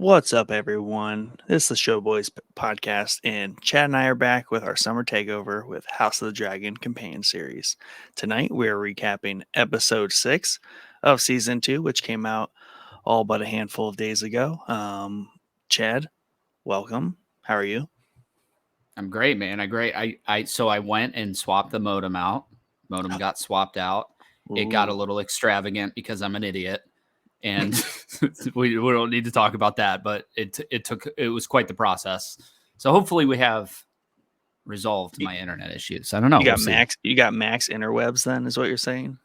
What's up, everyone? This is the Showboys podcast, and Chad and I are back with our summer takeover with House of the Dragon Companion Series. Tonight, we are recapping episode 6 of season 2, which came out all but a handful of days ago. Chad, welcome. How are you? I'm great, man. I went and swapped the modem out. Modem got swapped out. It got a Ooh. little extravagant because I'm an idiot. And we don't need to talk about that, but it was quite the process. So hopefully we have resolved my internet issues. I don't know. You got We'll see. max interwebs then, is what you're saying?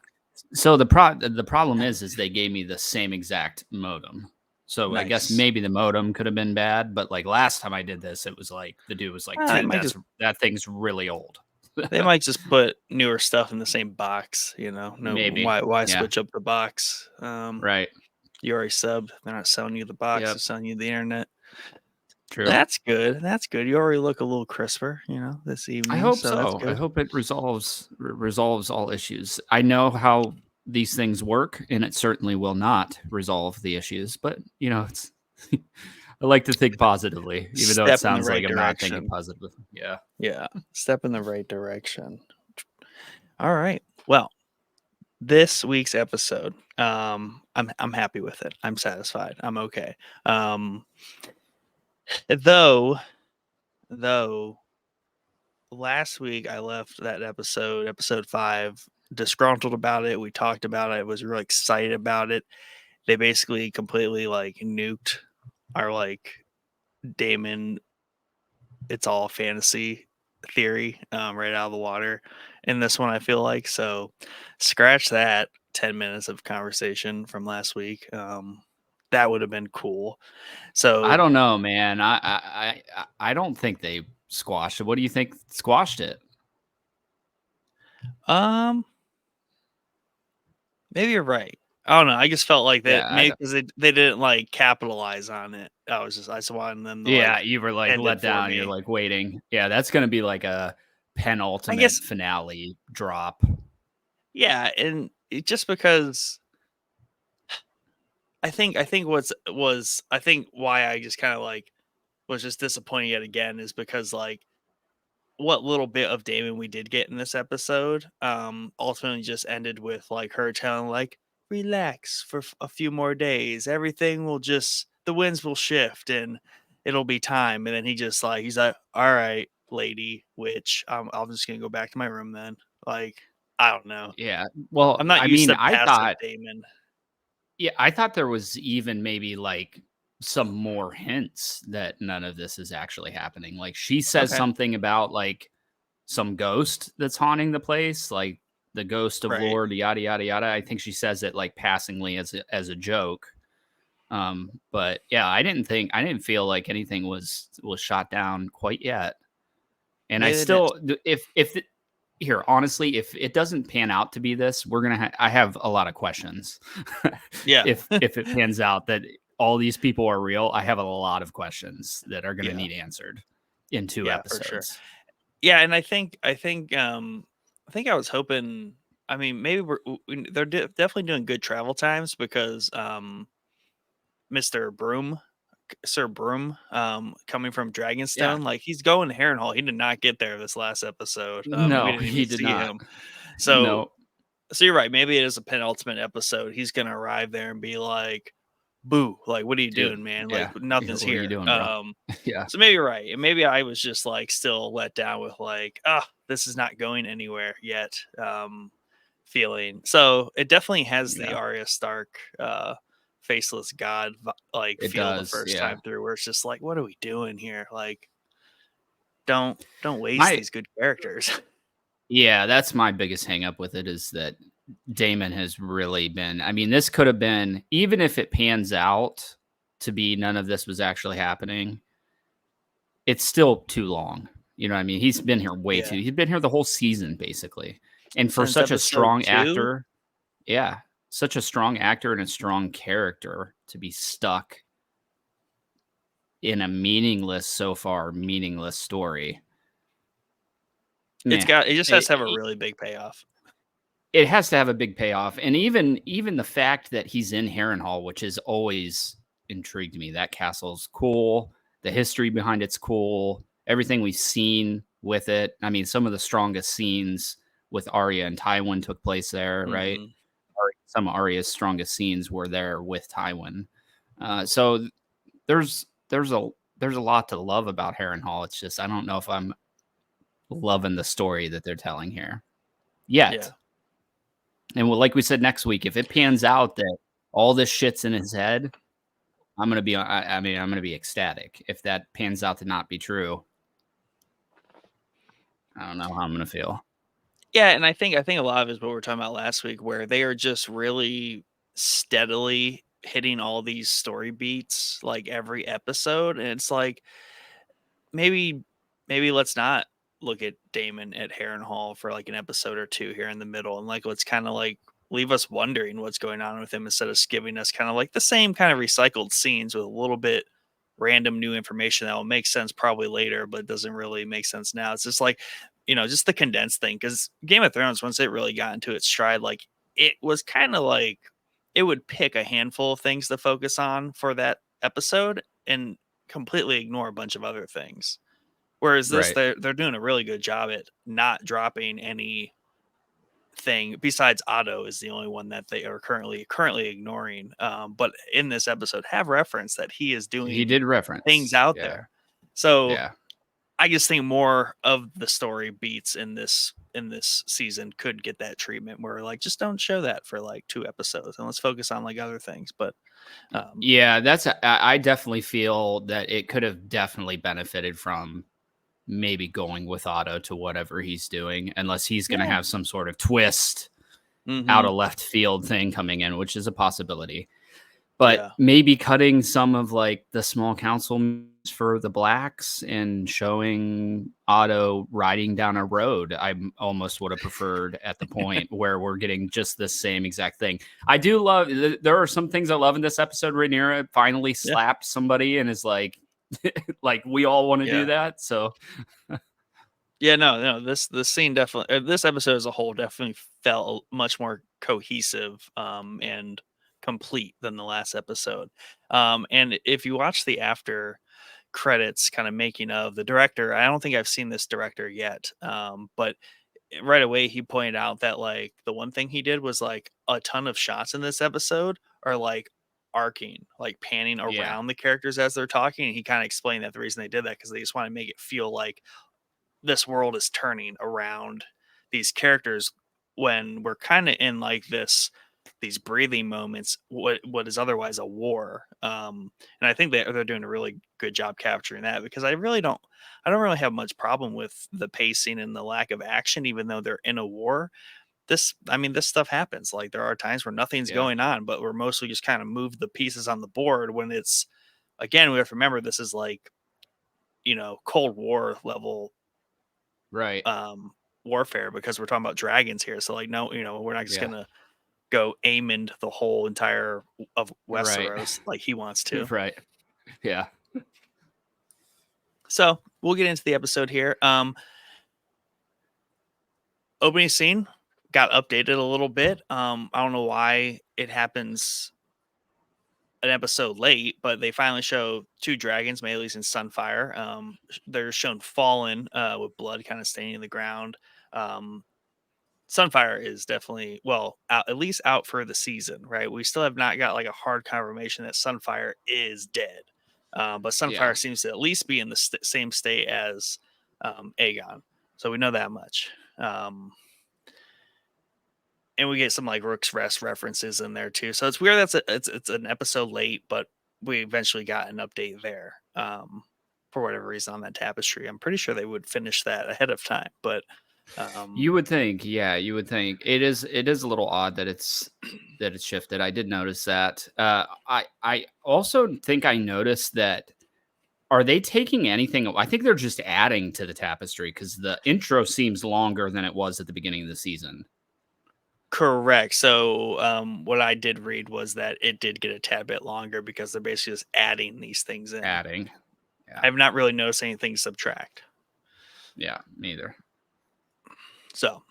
So the problem is they gave me the same exact modem. So Nice. I guess maybe the modem could have been bad, but like last time I did this, it was like the dude was like, dude, that thing's really old. They might just put newer stuff in the same box, No, Maybe. why Yeah. switch up the box? Right. You already subbed. They're not selling you the box. Yep. They're selling you the internet. True. That's good. That's good. You already look a little crisper, this evening. I hope so. That's so. good. I hope it resolves all issues. I know how these things work, and it certainly will not resolve the issues. But it's I like to think positively, even though it sounds like I'm not thinking positively. Yeah. Yeah. Step in the right direction. All right. Well, this week's episode, I'm happy with it. I'm satisfied. I'm okay. Though last week I left that episode 5, disgruntled about it. We talked about it. I was really excited about it. They basically completely nuked our Daemon, it's all fantasy theory right out of the water in this one, I feel like. So scratch that 10 minutes of conversation from last week. That would have been cool. So I don't know, man. I don't think they squashed it. What do you think squashed it? Maybe you're right. I don't know. I just felt like that maybe because they didn't capitalize on it. I just wanted them to you were let down. You're waiting. Yeah, that's gonna be like a penultimate finale drop. Yeah, and just because I think why I just kind of was just disappointed yet again is because what little bit of Damon we did get in this episode ultimately just ended with her telling relax for a few more days, everything will just, the winds will shift and it'll be time. And then he's like, all right, lady witch, I'm just gonna go back to my room then. I don't know. Yeah, well, I'm not used to passive Damon. Yeah, I thought there was even maybe some more hints that none of this is actually happening. Like she says something about some ghost that's haunting the place, like the ghost of Lord yada yada yada. I think she says it passingly as a joke. But yeah, I didn't feel like anything was shot down quite yet. And maybe I still, honestly, if it doesn't pan out to be this, we're gonna. I have a lot of questions. Yeah. if it pans out that all these people are real, I have a lot of questions that are gonna need answered in 2 episodes. For sure. Yeah, and I think I was hoping. I mean, maybe they're definitely doing good travel times because Mr. Broom, Sir Broom, coming from Dragonstone, he's going to Harrenhal. He did not get there this last episode. No, we didn't even see him. So you're right. Maybe it is a penultimate episode. He's gonna arrive there and be like, "Boo! What are you doing, man? Nothing's here." What are you doing, bro? Yeah. So maybe you're right, and maybe I was just still let down with this is not going anywhere yet. Feeling. So it definitely has the Arya Stark faceless god feel the first time through, where it's just what are we doing here? Don't waste these good characters. Yeah, that's my biggest hang up with it, is that Daemon has really been, I mean, this could have been, even if it pans out to be none of this was actually happening, it's still too long. You know what I mean? He's been here he's been here the whole season, basically. And for such a strong actor, such a strong actor and a strong character to be stuck in a meaningless story. Man, it just has to have a really big payoff. It has to have a big payoff. And even the fact that he's in Harrenhal, which is always intrigued me. That castle's cool. The history behind it's cool. Everything we've seen with it. I mean, some of the strongest scenes with Arya and Tywin took place there, right? Hmm. Some of Arya's strongest scenes were there with Tywin. So there's a there's a lot to love about Harrenhal. It's just I don't know if I'm loving the story that they're telling here Yeah. yet. And like we said next week, if it pans out that all this shit's in his head, I'm gonna be. I mean, I'm gonna be ecstatic. If that pans out to not be true, I don't know how I'm gonna feel. Yeah, and I think a lot of it is what we were talking about last week, where they are just really steadily hitting all these story beats like every episode, and it's like maybe maybe let's not look at Damon at Harrenhal for like an episode or two here in the middle, and like let's kind of like leave us wondering what's going on with him instead of giving us kind of like the same kind of recycled scenes with a little bit random new information that will make sense probably later, but doesn't really make sense now. It's just like, just the condensed thing. Because Game of Thrones, once it really got into its stride, like it was kind of like it would pick a handful of things to focus on for that episode and completely ignore a bunch of other things. Whereas this, Right. they're doing a really good job at not dropping anything besides Otto is the only one that they are currently ignoring. But in this episode, have reference that he is He doing did things reference. out Yeah. there. So Yeah. I just think more of the story beats in this season could get that treatment where like just don't show that for like 2 episodes and let's focus on like other things. But Yeah, I definitely feel that it could have definitely benefited from maybe going with Otto to whatever he's doing, unless he's going to yeah. have some sort of twist out Hmm. of left field thing coming in, which is a possibility. But Yeah. maybe cutting some of like the small council for the blacks and showing Otto riding down a road, I almost would have preferred at the point where we're getting just the same exact thing. I do love, there are some things I love in this episode. Rhaenyra finally Yeah. slapped somebody and is like we all want to do Yeah. that. So Yeah, no. This scene definitely, this episode as a whole definitely felt much more cohesive and complete than the last episode. And if you watch the after credits, kind of making of the director, I don't think I've seen this director yet, but right away he pointed out that like the one thing he did was like a ton of shots in this episode are like arcing, like panning yeah, around the characters as they're talking. And he kind of explained that the reason they did that because they just want to make it feel like this world is turning around these characters when we're kind of in like these breathing moments what is otherwise a war. And I think they're doing a really good job capturing that because I don't really have much problem with the pacing and the lack of action even though they're in a war. This stuff happens. Like there are times where nothing's yeah, going on but we're mostly just kind of move the pieces on the board when it's, again, we have to remember this is like, Cold War level right, um warfare because we're talking about dragons here. So like no, we're not just yeah, gonna go aiming the whole entire of right, Westeros like he wants to. right, yeah. So we'll get into the episode here. Opening scene got updated a little bit. I don't know why it happens an episode late, but they finally show two dragons, Meleys and Sunfire. They're shown fallen with blood kind of staining the ground. Um, Sunfire is definitely out, at least out for the season, right? We still have not got like a hard confirmation that Sunfire is dead, but Yeah. Sunfire seems to at least be in the same state as Aegon, so we know that much. Um, and we get some like Rook's Rest references in there too. So it's weird it's an episode late, but we eventually got an update there. For whatever reason on that tapestry, I'm pretty sure they would finish that ahead of time, but um, You would think, yeah, you would think. It is a little odd that it's shifted. I did notice that. I also think I noticed that are they taking anything I think they're just adding to the tapestry because the intro seems longer than it was at the beginning of the season. correct. So, what I did read was that it did get a tad bit longer because they're basically just adding these things in. Adding. Yeah. I've not really noticed anything subtract. Yeah, neither. So,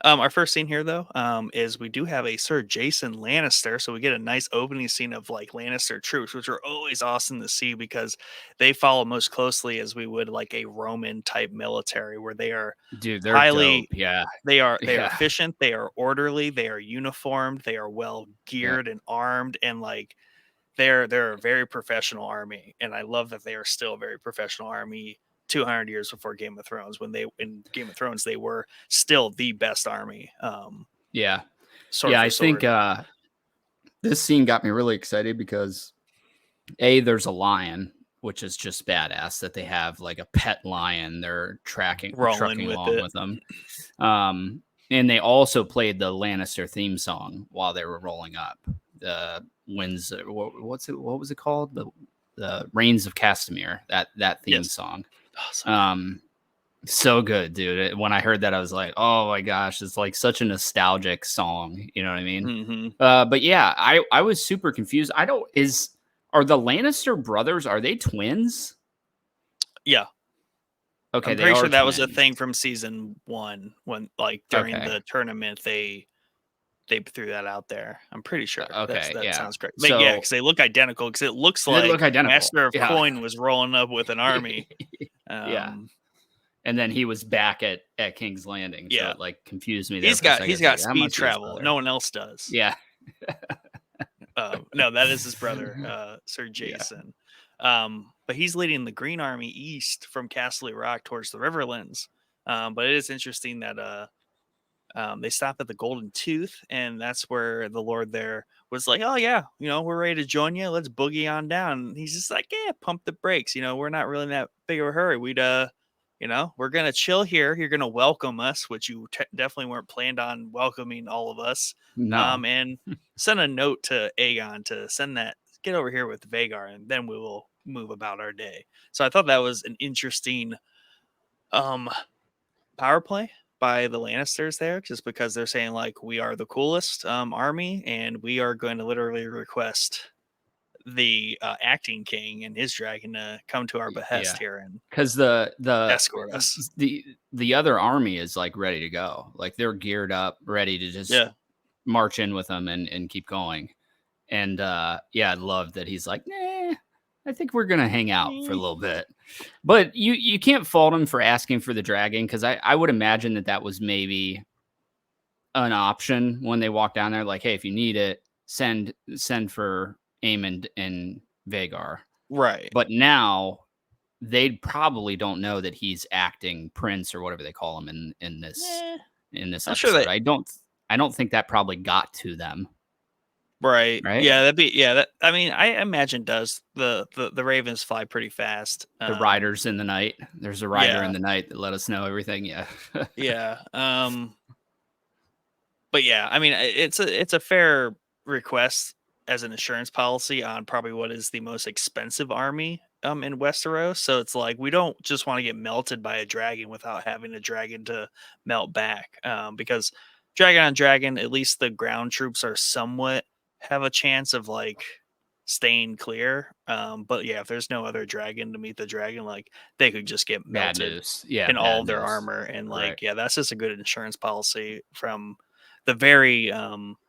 Our first scene here, though, is we do have a Sir Jason Lannister, so we get a nice opening scene of like Lannister troops, which are always awesome to see because they follow most closely as we would like a Roman type military, where they are Dude, they're dope. highly Yeah. they are Yeah. efficient, they are orderly, they are uniformed, they are well Yeah. geared and armed, and like they're a very professional army, and I love that they are still a very professional army 200 years before Game of Thrones. When they in Game of Thrones, they were still the best army, Yeah. sword Yeah. for I think sword. this scene got me really excited because there's a lion, which is just badass that they have like a pet lion they're Rolling trucking with along it. with them. And they also played the Lannister theme song while they were rolling up. The winds, what was it called? The Rains of Castamere, that theme Yes. song. Oh, so good. Um, so good, dude. When I heard that, I was like, oh my gosh, it's like such a nostalgic song. You know what I mean? Hmm. But yeah, I was super confused. I don't is are the Lannister brothers, are they twins? Yeah, Okay, I'm they pretty are sure that was a twins. thing from season one when, like, during Okay. the tournament, they threw that out there. I'm pretty sure Okay, that yeah. sounds correct. But yeah, because So they look identical. Because it looks they look like identical. Master of Yeah. Coin was rolling up with an army. Yeah. Um, And then he was back at King's Landing, so yeah, it like confused me there for a second. he's It's got like that speed must be his travel. brother. No one else does. Yeah. No, that is his brother, Sir Yeah. Jason. But he's leading the Green Army east from Castle Rock towards the Riverlands. But it is interesting that they stop at the Golden Tooth, and that's where the Lord there was like, "Oh yeah, we're ready to join you. Let's boogie on down." And he's just like, "Yeah, pump the brakes. We're not really in that big of a hurry. We're gonna chill here. You're gonna welcome us, which you definitely weren't planned on welcoming all of us. No. And send a note to Aegon to send that. Get over here with Vagar, and then we will move about our day." So I thought that was an interesting um power play by the Lannisters there, just because they're saying like we are the coolest army, and we are going to literally request the acting king and his dragon to come to our behest Yeah. here and Cuz the escort us. the other army is like ready to go. Like they're geared up, ready to just Yeah. march in with them and keep going. And yeah, I love that he's like, nah, I think we're gonna hang out for a Eh, little bit. But you can't fault him for asking for the dragon because I would imagine that was maybe an option when they walk down there. Like, hey, if you need it, send for Aemond and Vagar. right. But now they probably don't know that he's acting prince or whatever they call him Eh, in this I'm sure episode. that I don't think that probably got to them, right. right? Yeah, that'd be yeah. That I mean, I imagine does the ravens fly pretty fast. The riders in the night. There's a rider in Yeah, the night that let us know everything. Yeah. yeah. But yeah, I mean, it's a fair request as an insurance policy on probably what is the most expensive army in Westeros. So it's like we don't just want to get melted by a dragon without having a dragon to melt back. Because dragon on dragon, at least the ground troops are somewhat have a chance of like staying clear. But yeah, if there's no other dragon to meet the dragon, like they could just get Bad melted news. Yeah, in all bad of their news. armor. And Right. like, yeah, that's just a good insurance policy from the very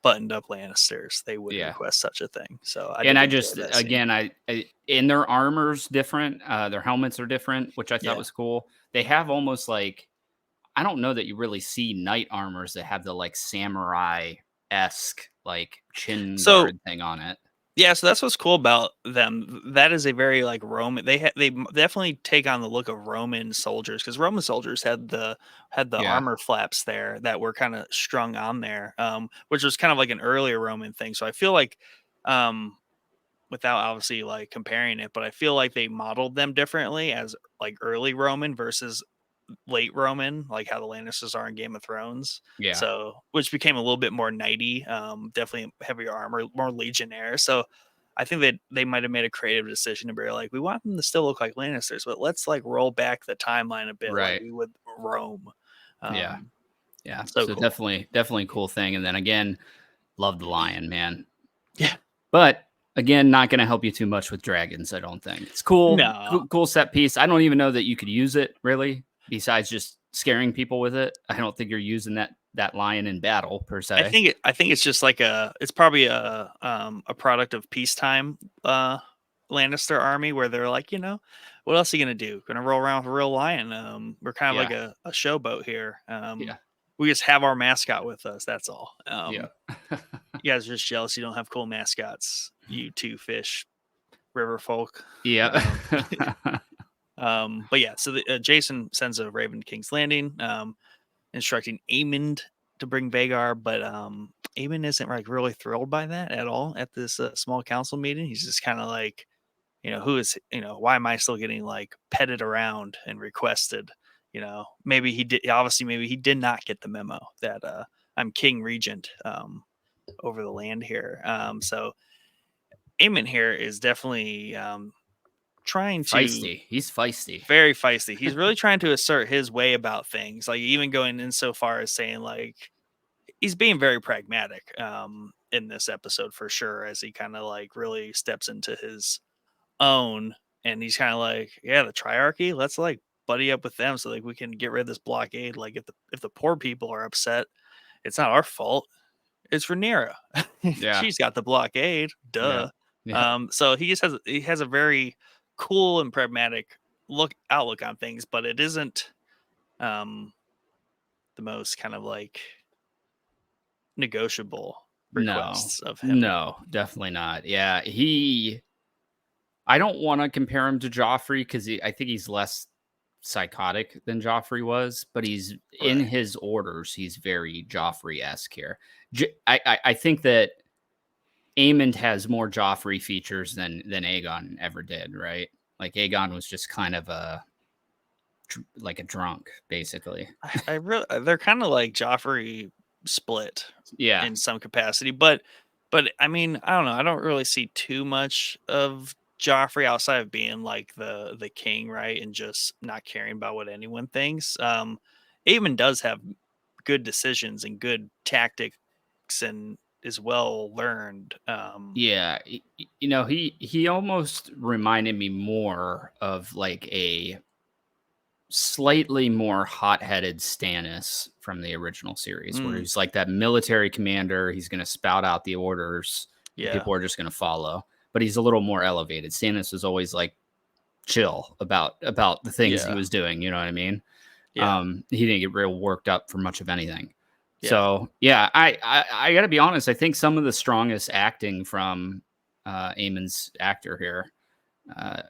buttoned up Lannisters. They would Yeah. request such a thing. So I And did I enjoy just that scene. again, I in their armor's different. Their helmets are different, which I thought Yeah. was cool. They have almost like I don't know that you really see knight armors that have the like samurai esque like chin So guard thing on it. yeah, so that's what's cool about them. That is a very like Roman. Definitely take on the look of Roman soldiers, because Roman soldiers had the Yeah. armor flaps there that were kind of strung on there, which was kind of like an earlier Roman thing. So I feel like, um, without obviously like comparing it, but I feel like they modeled them differently as like early Roman versus late Roman, like how the Lannisters are in Game of Thrones. Yeah. So, which became a little bit more knighty, definitely heavier armor, more legionnaire. So, I think that they might have made a creative decision to be like, we want them to still look like Lannisters, but let's like roll back the timeline a bit, like Right. we would Rome. Yeah. Um, Yeah. so So cool. definitely a cool thing. And then again, love the lion, man. Yeah. But again, not going to help you too much with dragons, I don't think. It's cool, No. cool set piece. I don't even know that you could use it really, besides just scaring people with it. I don't think you're using that that lion in battle per I se. think it's just like it's probably a product of peacetime Lannister army where they're like, what else are you gonna do? Gonna roll around with a real lion. We're kind of like Yeah. a showboat here. Yeah. We just have our mascot with us. That's all. Yeah. You guys are just jealous you don't have cool mascots. You two fish river folk. Yeah. Um, but yeah, so Jason sends a Raven to King's Landing, instructing Aemond to bring Vagar, but Aemond isn't like really thrilled by that at all at this small council meeting. He's just kind of like, who is, why am I still getting like petted around and requested? Maybe he did. Obviously, maybe he did not get the memo that I'm King Regent over the land here. So Aemon here is definitely trying to Feisty. He's feisty. very feisty. He's really trying to assert his way about things, like even going in so far as saying like he's being very pragmatic in this episode for sure, as he kind of like really steps into his own, and he's kind of like, yeah, the triarchy, let's like buddy up with them so like we can get rid of this blockade. Like if the poor people are upset, it's not our fault, it's Rhaenyra. Yeah. She's got the blockade, Yeah. duh. Yeah. So he has a very cool and pragmatic outlook on things, but it isn't um the most kind of like negotiable No. requests of him. No, definitely not. Yeah. I don't want to compare him to Joffrey because I think he's less psychotic than Joffrey was, but he's in Right. his orders. He's very Joffrey esque here. I think that Aemond has more Joffrey features than Aegon ever did, right? Like Aegon was just kind of like a drunk, basically. I really they're kind of like Joffrey split Yeah, in some capacity, but I mean, I don't know. I don't really see too much of Joffrey outside of being like the king, right? And just not caring about what anyone thinks. Aemon does have good decisions and good tactics and is well learned. yeah. He almost reminded me more of like a slightly more hot-headed Stannis from the original series, where Mm, he's like that military commander. He's going to spout out the orders, and yeah, people are just going to follow. But he's a little more elevated. Stannis was always like chill about the things he yeah, was doing. You know what I mean? yeah, He didn't get real worked up for much of anything. yeah. So yeah, I got to be honest. I think some of the strongest acting from Eamon's actor here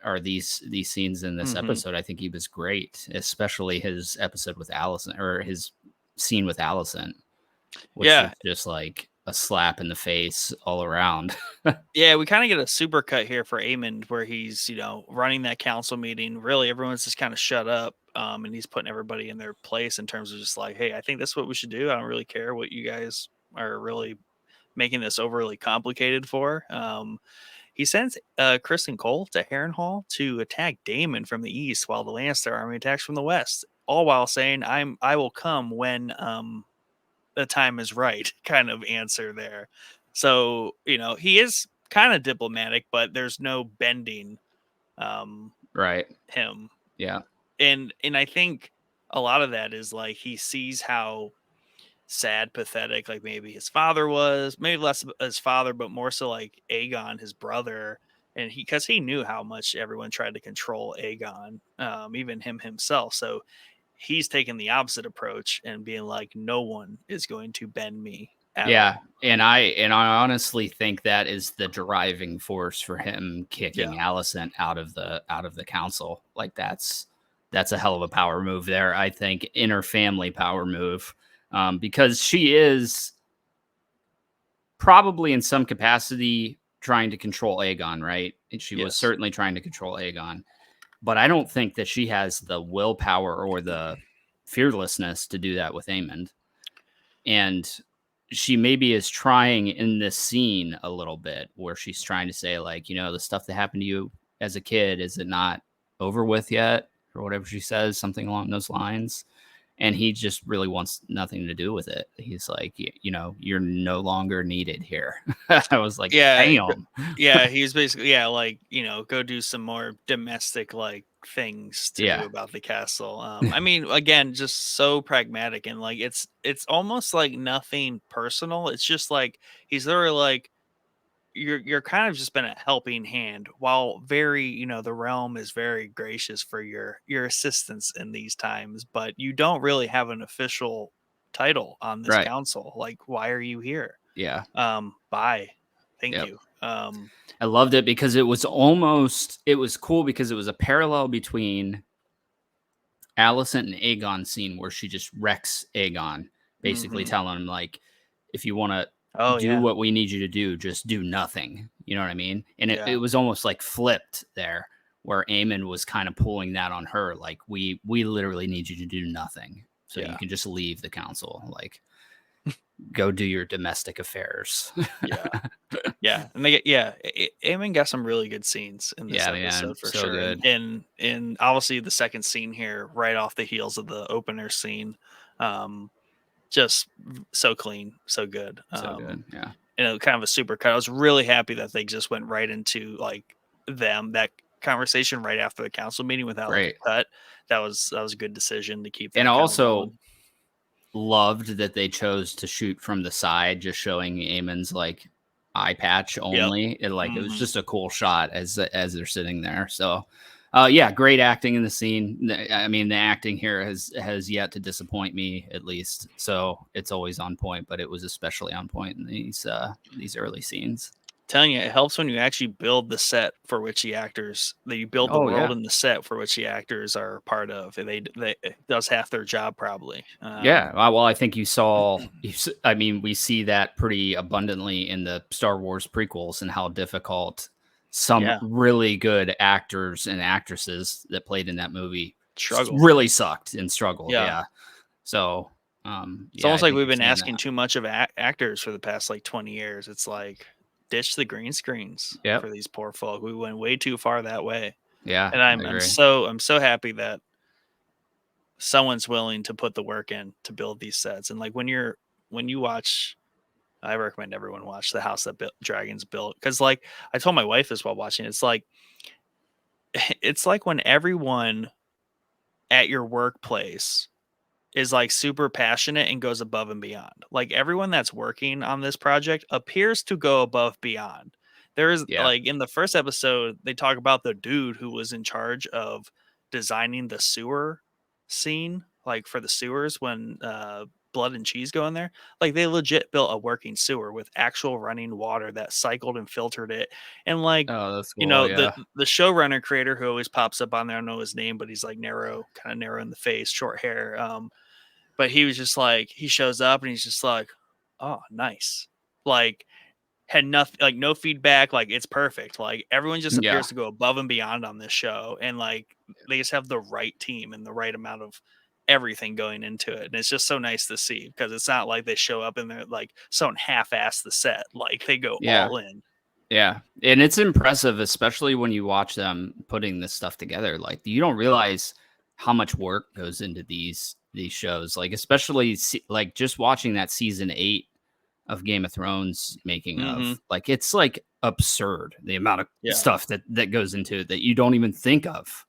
are these scenes in this Hmm. episode. I think he was great, especially his episode with Allison or his scene with Allison, which was Yeah, just like a slap in the face all around. yeah, we kind of get a super cut here for Amond where he's, running that council meeting. Really, everyone's just kind of shut up. And he's putting everybody in their place in terms of just like, hey, I think that's what we should do. I don't really care what you guys are really making this overly complicated for. He sends Chris and Cole to Harrenhal to attack Daemon from the east while the Lannister army attacks from the west, all while saying, I will come when the time is right kind of answer there. So, he is kind of diplomatic, but there's no bending um Right. him. Yeah. And I think a lot of that is like he sees how sad, pathetic, like maybe his father was, maybe less his father, but more so like Aegon, his brother. And because he knew how much everyone tried to control Aegon, even him himself. So he's taking the opposite approach and being like, no one is going to bend me at Yeah, all. and I honestly think that is the driving force for him Yeah. kicking Allison out of the council. Like that's a hell of a power move there. I think inner family power move, because she is probably in some capacity trying to control Aegon, right? And she was Yes. certainly trying to control Aegon, but I don't think that she has the willpower or the fearlessness to do that with Aemond. And she maybe is trying in this scene a little bit where she's trying to say like, the stuff that happened to you as a kid, is it not over with yet, or whatever she says, something along those lines. and he just really wants nothing to do with it. He's like, you know, you're no longer needed here. I was like, Yeah, damn. yeah, he's basically, yeah, like, you know, go do some more domestic like things to do Yeah, about the castle. I mean, again, just so pragmatic, and like it's almost like nothing personal. It's just like he's literally like, you're kind of just been a helping hand, while very, you know, the realm is very gracious for your assistance in these times, but you don't really have an official title on this right. council. Like, why are you here? Yeah, Bye. Thank yep. you. I loved it because it was almost, it was cool because it was a parallel between Alicent and Aegon scene where she just wrecks Aegon, basically Mhm. telling him like, if you want to Oh, do yeah. what we need you to do, just do nothing. You know what I mean? And it Yeah. was almost like flipped there, where Aemon was kind of pulling that on her, like we literally need you to do nothing, so you Yeah. can just leave the council, like go do your domestic affairs. Yeah. Yeah, and they get, yeah, Aemon got some really good scenes in this Yeah, man, episode for so sure, and good, obviously the second scene here, right off the heels of the opener scene, um, just so clean, so good. so good. Yeah, You know, kind of a super cut. I was really happy that they just went right into like that conversation right after the council meeting without like great. a cut. That was a good decision to keep And that kind of also rolling. loved that they chose to shoot from the side, just showing Eamon's like eye patch Yep. only. It was Hmm. just a cool shot as they're sitting there. So, yeah, great acting in the scene. I mean, the acting here has yet to disappoint me, at least. So it's always on point, but it was especially on point in these early scenes. Telling you, it helps when you actually build the set for which the actors, that you build the Oh world yeah, and the set for which the actors are part of. And they it does half their job probably. yeah. Well, I think you saw. I mean, we see that pretty abundantly in the Star Wars prequels and how difficult some Yeah, really good actors and actresses that played in that movie struggle. really sucked and struggled. Yeah, Yeah. So, it's yeah, almost I like think we've you're been seeing asking that. too much of actors for the past like 20 years. It's like, ditch the green screens Yep. for these poor folk. We went way too far that way, Yeah, and I agree. I'm so happy that someone's willing to put the work in to build these sets. And like when you watch, I recommend everyone watch The House That Dragons Built, because like I told my wife this while watching. It's like it's like when everyone at your workplace is like super passionate and goes above and beyond. Like everyone that's working on this project appears to go above beyond. There is Yeah. like in the first episode, they talk about the dude who was in charge of designing the sewer scene, like for the sewers when Blood and Cheese go in there. Like they legit built a working sewer with actual running water that cycled and filtered it. And like, Oh, that's you cool. know, Yeah. the showrunner creator who always pops up on there, I don't know his name, but he's like narrow, kind of narrow in the face, short hair. But he was just like, he shows up and he's just like, oh, nice. Like, had nothing, like no feedback. Like, it's perfect. Like, everyone just Yeah. appears to go above and beyond on this show. And like, they just have the right team and the right amount of everything going into it. And it's just so nice to see, because it's not like they show up and they're like, someone half ass the set. Like, they go Yeah. all in. Yeah. And it's impressive, especially when you watch them putting this stuff together. Like you don't realize how much work goes into these shows. Like especially like just watching that season 8 of Game of Thrones making Hmm. of, like it's like absurd the amount of Yeah. stuff that goes into it that you don't even think of.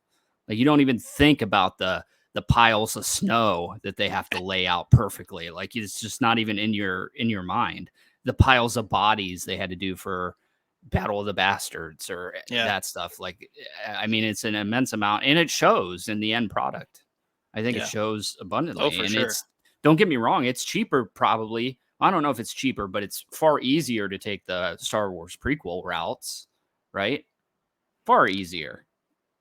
Like you don't even think about the piles of snow that they have to lay out perfectly. Like it's just not even in your mind. The piles of bodies they had to do for Battle of the Bastards or Yeah. that stuff. Like I mean, it's an immense amount, and it shows in the end product. I think it Yeah. shows Oh, abundantly, for and sure. it's, don't get me wrong, it's cheaper probably. I don't know if it's cheaper, but it's far easier to take the Star Wars prequel routes, right? Far easier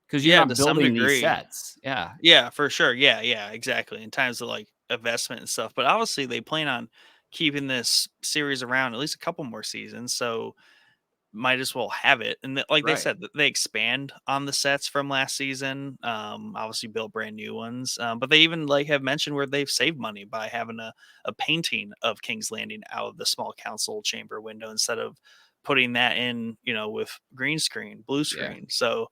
because you're Yeah. not To some building these degree. sets. Yeah, Yeah, for sure. Yeah, yeah, exactly. In times of like investment and stuff. But obviously they plan on keeping this series around at least a couple more seasons. So might as well have it. And like they right. said, they expand on the sets from last season. Obviously built brand new ones. But they even like have mentioned where they've saved money by having a painting of King's Landing out of the small council chamber window instead of putting that in, you know, with green screen, blue Yeah, screen. So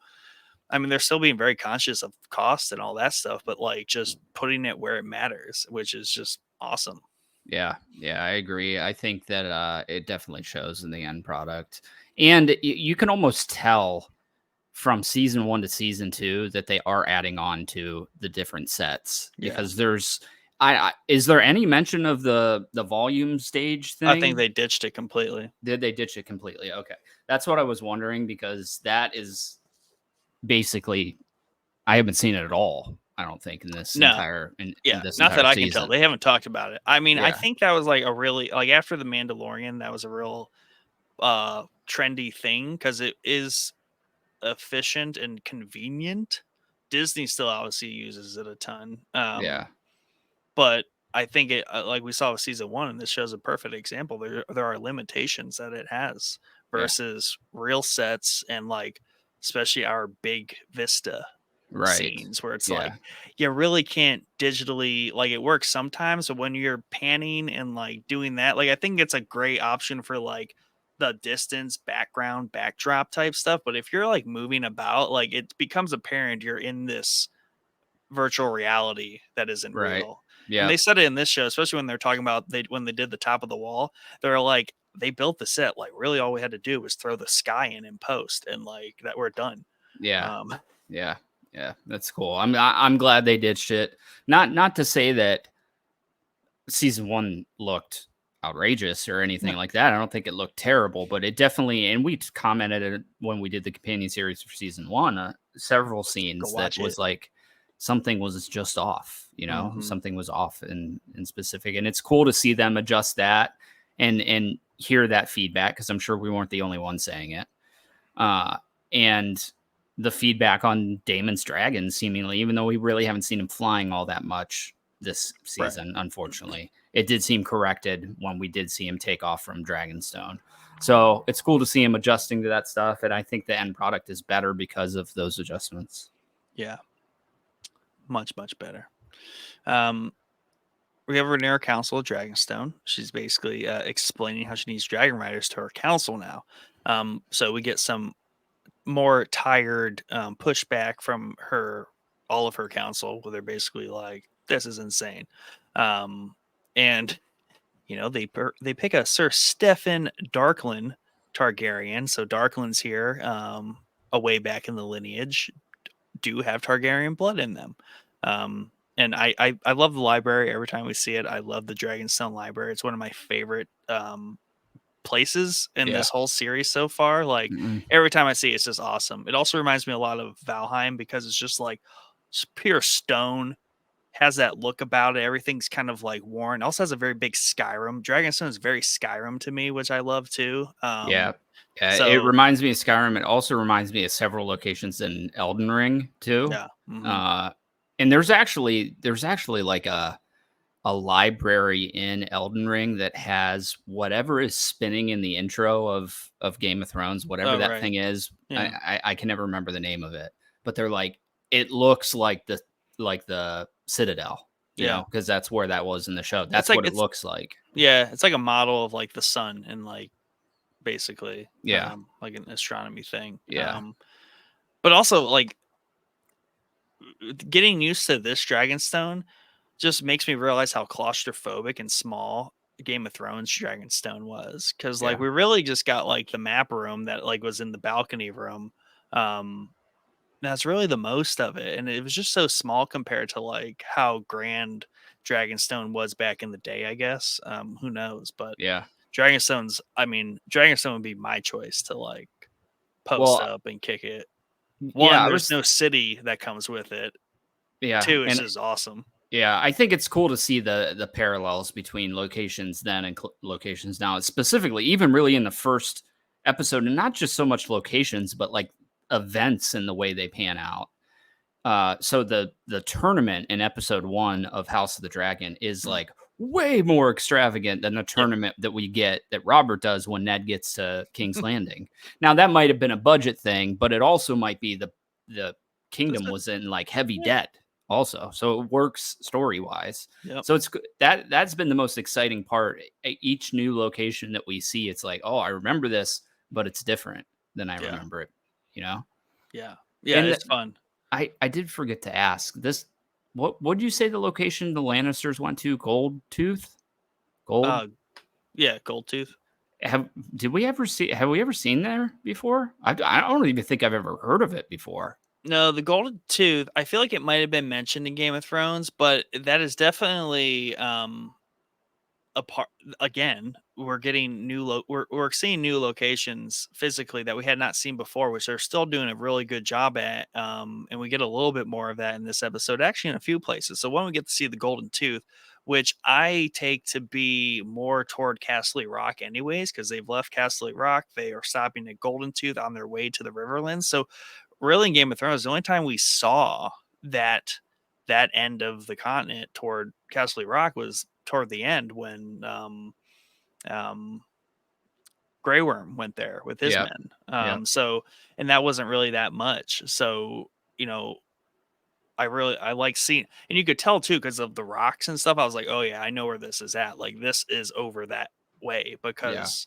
I mean, they're still being very conscious of cost and all that stuff, but like just putting it where it matters, which is just awesome. Yeah, yeah, I agree. I think that it definitely shows in the end product, and you can almost tell from season 1 to season 2 that they are adding on to the different sets Yeah. because there's I is there any mention of the volume stage I think thing? they ditched it completely. Did they ditch it completely? Okay. That's what I was wondering because that is basically I haven't seen it at all, I don't think in this No. entire in Yeah, this not entire that I can tell. season. They haven't talked about it. I mean, I Yeah. think that was like a really like after the Mandalorian, that was a real trendy thing because it is efficient and convenient. Disney still obviously uses it a ton. Yeah. But I think it like we saw with season 1, and this shows a perfect example. There are limitations that it has Yeah. versus real sets and like especially our big vista Right. scenes where it's like Yeah. you really can't digitally like it works sometimes, but when you're panning and like doing that, like I think it's a great option for like the distance, background, backdrop type stuff. But if you're like moving about, like it becomes apparent you're in this virtual reality that isn't Right. real. And they Yep. said it in this show, especially when they're talking about they when they did the top of the wall, they're like they built the set like really all we had to do was throw the sky in post and like that we're done. Yeah. Um Yeah. Yeah. That's cool. I'm glad they ditched it. Not to say that season 1 looked outrageous or anything no, like that. I don't think it looked terrible, but it definitely and we commented it when we did the companion series for season 1, several go scenes that watch it. was like something was just off, Hmm. something was off in specific. And it's cool to see them adjust that and hear that feedback because I'm sure we weren't the only ones saying it. Uh, and the feedback on Damon's dragon, seemingly, even though we really haven't seen him flying all that much this Right. season, unfortunately, it did seem corrected when we did see him take off from Dragonstone. So it's cool to see him adjusting to that stuff. And I think the end product is better because of those adjustments. Yeah. Much, much better. Um we have Rhaenyra Council of Dragonstone. She's basically explaining how she needs dragon riders to her council now. So we get some more tired pushback from her, all of her council, where they're basically like, "This is insane," and they pick a Sir Stefan Darklyn Targaryen. So Darklyn's here, away back in the lineage, do have Targaryen blood in them. And I love the library every time we see it. I love the Dragonstone library. It's one of my favorite places in Yeah. this whole series so far. Like Mm-mm. every time I see it, it's just awesome. It also reminds me a lot of Valheim because it's just like pure stone, has that look about it. Everything's kind of like worn. It also has a very big Skyrim. Dragonstone is very Skyrim to me, which I love too. Yeah. Yeah. It So reminds me of Skyrim. It also reminds me of several locations in Elden Ring, too. yeah, Uh, and there's actually like a library in Elden Ring that has whatever is spinning in the intro of Game of Thrones, whatever oh that right, thing is. I, yeah, I I can never remember the name of it, but they're like it looks like the Citadel, yeah. because that's where that was in the show. It's That's like what it looks like. it's like a model of like the sun and like basically Yeah, like an astronomy thing. yeah, But also like getting used to this Dragonstone just makes me realize how claustrophobic and small Game of Thrones Dragonstone was. Cause like yeah, we really just got like the map room that like was in the balcony room. Um that's really the most of it. And it was just so small compared to like how grand Dragonstone was back in the day, I guess. Who knows? But yeah. Dragonstone would be my choice to like post Well, up and kick it. yeah, One, I there's was no city that comes with it. yeah, Two, it's and just awesome. yeah, I think it's cool to see the parallels between locations then and locations now. Specifically, even really in the first episode, and not just so much locations, but like events and the way they pan out. So the tournament in episode 1 of House of the Dragon is Mm. like way more extravagant than the Yep. tournament that we get that Robert does when Ned gets to King's Landing. Now that might have been a budget thing, but it also might be the That's kingdom it. was in like heavy Yeah. debt also. So it works story wise. Yep. So that's been the most exciting part. Each new location that we see, it's like, oh, I remember this, but it's different than I Yeah. remember it, you know? Yeah. Yeah, And it's fun. I did forget to ask this. What did you say the location the Lannisters went to? Gold Tooth? Gold? Uh, yeah, Gold Tooth. Have did we ever see? Have we ever seen there before? I don't even think I've ever heard of it before. No, the Golden Tooth. I feel like it might have been mentioned in Game of Thrones, but that is definitely a part. Again, we're getting we're seeing new locations physically that we had not seen before, which they're still doing a really good job at. And we get a little bit more of that in this episode, actually in a few places. So when we get to see the Golden Tooth, which I take to be more toward Castle Rock, anyways, because they've left Castle Rock, they are stopping at Golden Tooth on their way to the Riverlands. So really, in Game of Thrones, the only time we saw that end of the continent toward Castle Rock was toward the end when um, Grey Worm went there with his Yep. men. Yep. So, and that wasn't really that much. So, I like seeing, and you could tell too because of the rocks and stuff. I was like, oh yeah, I know where this is at. Like this is over that way Yeah. because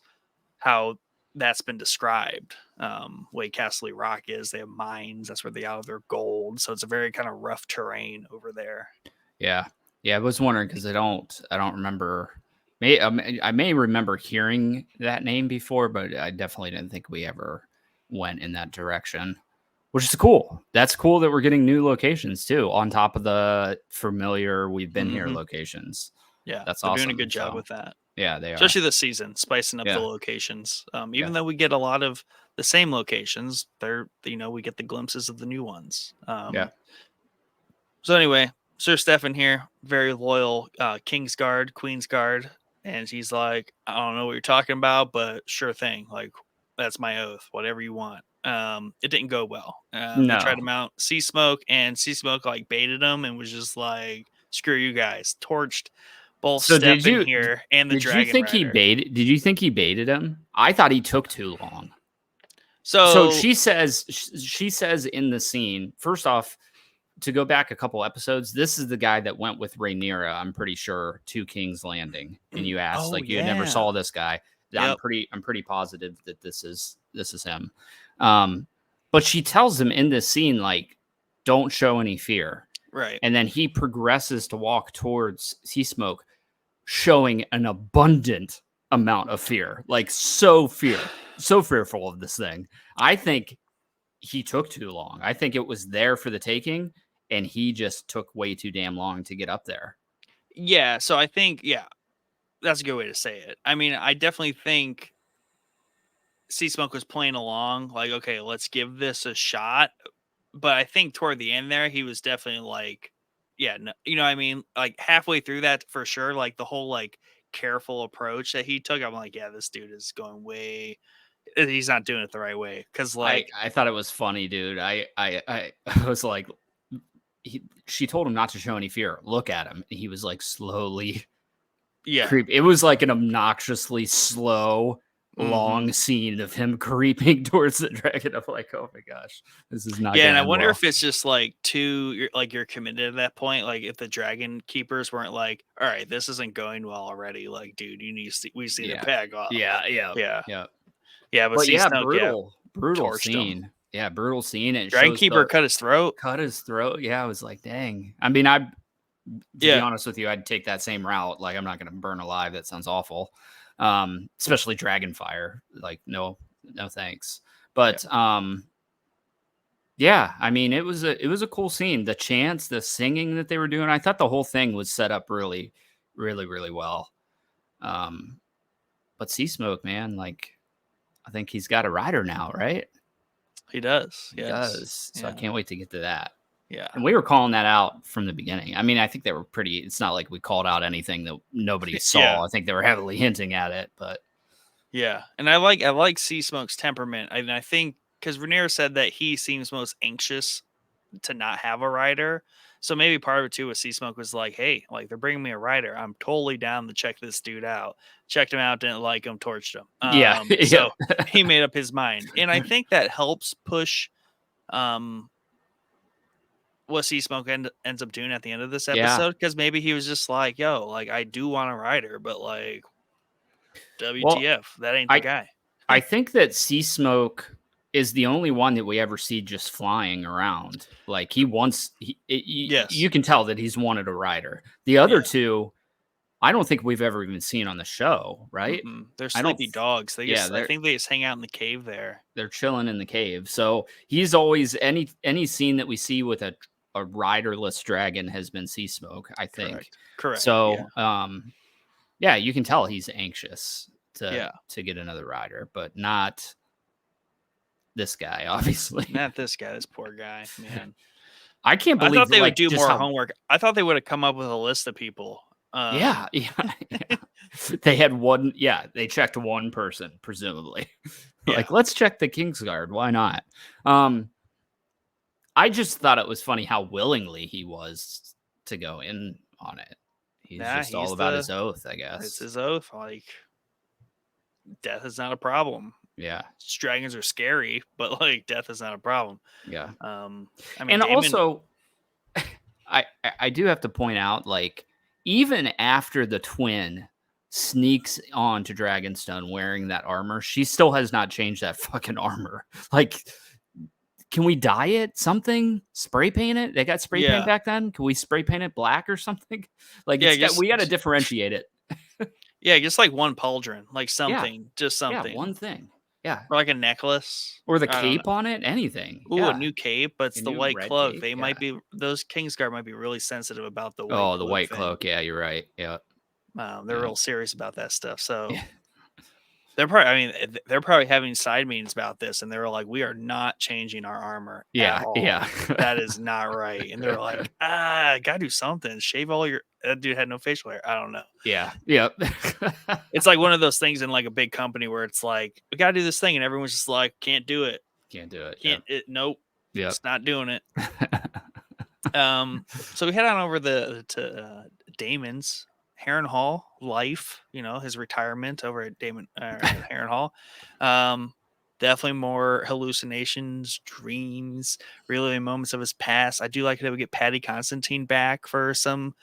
how that's been described. Way Castle Rock is, they have mines. That's where they out of their gold. So it's a very kind of rough terrain over there. Yeah. Yeah. I was wondering because I don't remember. I may remember hearing that name before, but I definitely didn't think we ever went in that direction. Which is cool. That's cool that we're getting new locations too, on top of the familiar we've been here Mm-hmm. locations. Yeah, That's they're doing a awesome. good job So with that, yeah, they are. especially this season, spicing up the Yeah. locations. Yeah. Even though we get a lot of the same locations, we get the glimpses of the new ones. Yeah. So anyway, Sir Stefan here, very loyal King's Guard, Queen's Guard, and she's like, I don't know what you're talking about, but sure thing. Like that's my oath. Whatever you want. It didn't go well. They tried No. to mount Sea Smoke, and Sea Smoke like baited them and was just like, "Screw you guys!" Torched both So Stefan here and the did you Dragon think he Rider. baited did you think he baited him? I thought he took too long. So So she says in the scene, first off, to go back a couple episodes, this is the guy that went with Rhaenyra, I'm pretty sure, to King's Landing. And you asked, oh like, you never yeah, saw this guy. I'm yep, pretty positive that this is him. Um, but she tells him in this scene, like, don't show any fear. right. And then he progresses to walk towards Sea Smoke, showing an abundant amount of fear, like so fearful of this thing. I think he took too long. I think it was there for the taking, and he just took way too damn long to get up there. Yeah, so I think that's a good way to say it. I mean, I definitely think Sea Smoke was playing along, like, okay, let's give this a shot. But I think toward the end there, he was definitely like, yeah, no, you know what I mean? Like halfway through that for sure, like the whole like careful approach that he took, I'm like, yeah, this dude is going way he's not doing it the right way. Cause I like, I thought it was funny, dude. I was like, she told him not to show any fear. Look at him. He was like slowly yeah. creep. It was like an obnoxiously slow, Hmm. long scene of him creeping towards the dragon. I'm like, oh my gosh, this is not Yeah, going and to I end wonder well. if it's just like you're committed at that point. Like if the dragon keepers weren't like, all right, this isn't going well already. Like, dude, we just need to Yeah, back off. yeah, yeah, Yeah. yeah. Yeah, but But see yeah, Snoke, yeah, brutal torched him. scene. Yeah, brutal scene. And it Dragon shows keeper the cut his throat. cut his throat. Yeah, I was like, dang. I mean, to be Yeah. honest with you, I'd take that same route. Like, I'm not going to burn alive. That sounds awful. Especially dragon fire. Like, no, no thanks. Yeah. But yeah, I mean, it was a cool scene. The chants, the singing that they were doing. I thought the whole thing was set up really, really, really well. Um, but Sea Smoke, man, like, I think he's got a rider now, right? He does. He Yes. does. So I Yeah. can't wait to get to that. Yeah. And we were calling that out from the beginning. I mean, I think they were pretty. It's not like we called out anything that nobody Yeah. saw. I think they were heavily hinting at it, but Yeah. And I like Sea Smoke's temperament. And I think because Rhaenyra said that he seems most anxious to not have a rider. So maybe part of it too was Sea Smoke was like, hey, like they're bringing me a rider. I'm totally down to check this dude out. Checked him out, didn't like him, torched him. yeah, So yep, he made up his mind. And I think that helps push um what Sea Smoke ends up doing at the end of this yeah. episode. Because maybe he was just like, yo, like I do want a rider, but like Well, WTF, that ain't the I guy. I think that Sea Smoke is the only one that we ever see just flying around. Like he wants, you Yes. can tell that he's wanted a rider. The other Yeah. two, I don't think we've ever even seen on the show, right? They're I don't. sleepy dogs. They Yeah, just, I think they just hang out in the cave there. they're chilling in the cave. So he's always any scene that we see with a riderless dragon has been sea smoke, I think. Correct. Correct. Yeah. So yeah, you can tell he's anxious Yeah. to get another rider, but not this guy, obviously. Not this guy. This poor guy, man. I can't I believe thought they would like do just more how homework. I thought they would have come up with a list of people. yeah, yeah, yeah. They had one, yeah, they checked one person, presumably. Yeah. Like, let's check the Kingsguard. Why not? I just thought it was funny how willingly he was to go in on it. He's Nah, just all about his oath, I it's guess. his oath. Like, death is not a problem. Yeah, Dragons are scary, but like death is not a problem. yeah. I mean, And Damon. also, I do have to point out, like, even after the twin sneaks on to Dragonstone wearing that armor, she still has not changed that fucking armor. Like, can we dye it something? Spray paint it? They got spray paint Yeah, back then. Can we spray paint it black or something? Like, yeah, we got to differentiate it. yeah, just like one pauldron, like Yeah, something, just yeah, something, one thing. Yeah, or like a necklace. or the I don't know. cape on it. Anything. Ooh, a Yeah, new cape, but a it's the new white red cloak. cape. They Yeah. might be those Kingsguard might be really sensitive about the white Oh, the cloak white thing. cloak. Yeah, you're right. Yeah. They're Yeah. real serious about that stuff. So Yeah. they're probably, I mean, they're probably having side meetings about this, and they're like, "We are not changing our armor at Yeah. all. Yeah. That is not right." And they're like, gotta do something. Shave all your." That dude had no facial hair. I don't know. Yeah. Yep. It's like one of those things in like a big company where it's like, "We gotta do this thing," and everyone's just like, "Can't do it. Can't do it. Can't it? Nope, Yep. just not doing it." So we head on over to Damon's Harrenhal life. You know, his retirement over at Harrenhal. Definitely more hallucinations, dreams, reliving moments of his past. I do like that we get Patty Constantine back for some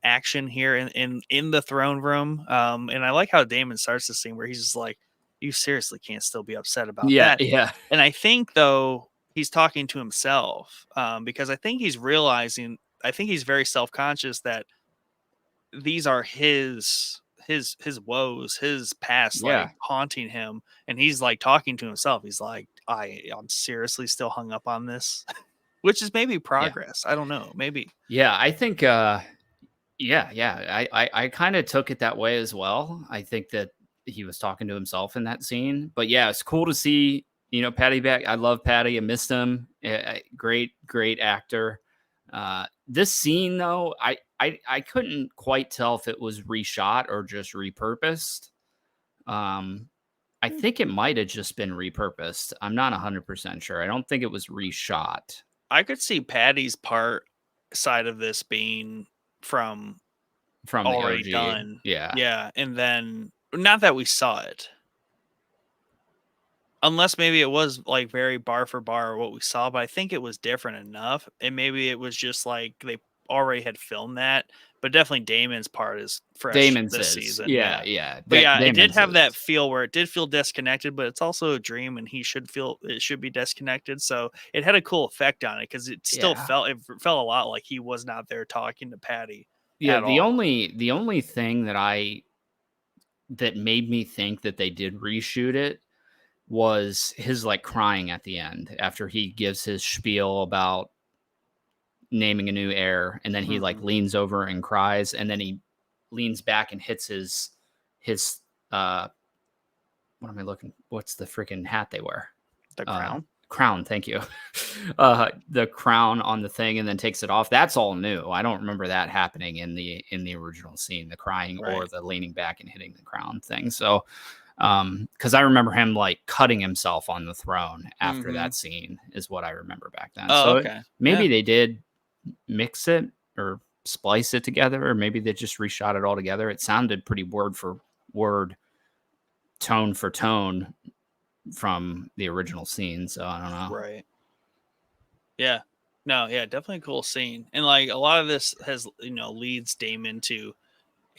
action here in the throne room. And I like how Damon starts the scene where he's just like, "You seriously can't still be upset about Yeah. that." Yeah. And I think though he's talking to himself, because I think he's realizing, I think he's very self-conscious that these are his woes, his past, Yeah. like haunting him, and he's like talking to himself. He's like, I'm seriously still hung up on this, which is maybe Yeah. progress. I don't know, maybe. Yeah. I think. Yeah. I kind of took it that way as well. I think that he was talking to himself in that scene. But yeah, it's cool to see Patty back. I love Patty. I missed him. Great actor. This scene though, I couldn't quite tell if it was reshot or just repurposed. I think it might have just been repurposed. I'm not 100% sure. I don't think it was reshot. I could see Patty's part side of this being from From the already OG. done. Yeah. Yeah, and then not that we saw it. Unless maybe it was like very bar for bar what we saw, but I think it was different enough. And maybe it was just like they already had filmed that, but definitely Damon's part is fresh Damon this says. season. Yeah, Yeah. yeah. But yeah, it Damon did have that says. feel where it did feel disconnected, but it's also a dream and it should be disconnected. So it had a cool effect on it because it still Yeah. felt a lot like he was not there talking to Patty Yeah, at all. the only thing that made me think that they did reshoot it was his like crying at the end after he gives his spiel about naming a new heir, and then he like Mhm. leans over and cries, and then he leans back and hits his what am I looking? What's the freaking hat they wear? The crown. Crown. Thank you. The crown on the thing, and then takes it off. That's all new. I don't remember that happening in the original scene, the crying or Right. the leaning back and hitting the crown thing. So, because I remember him like cutting himself on the throne after Mhm. that scene is what I remember back then. Oh, So okay. maybe Yeah. they did mix it or splice it together, or maybe they just reshot it all together. It sounded pretty word for word, tone for tone from the original scene. So I don't know. Right. Yeah. No, yeah, definitely a cool scene. And like a lot of this has, leads Damon to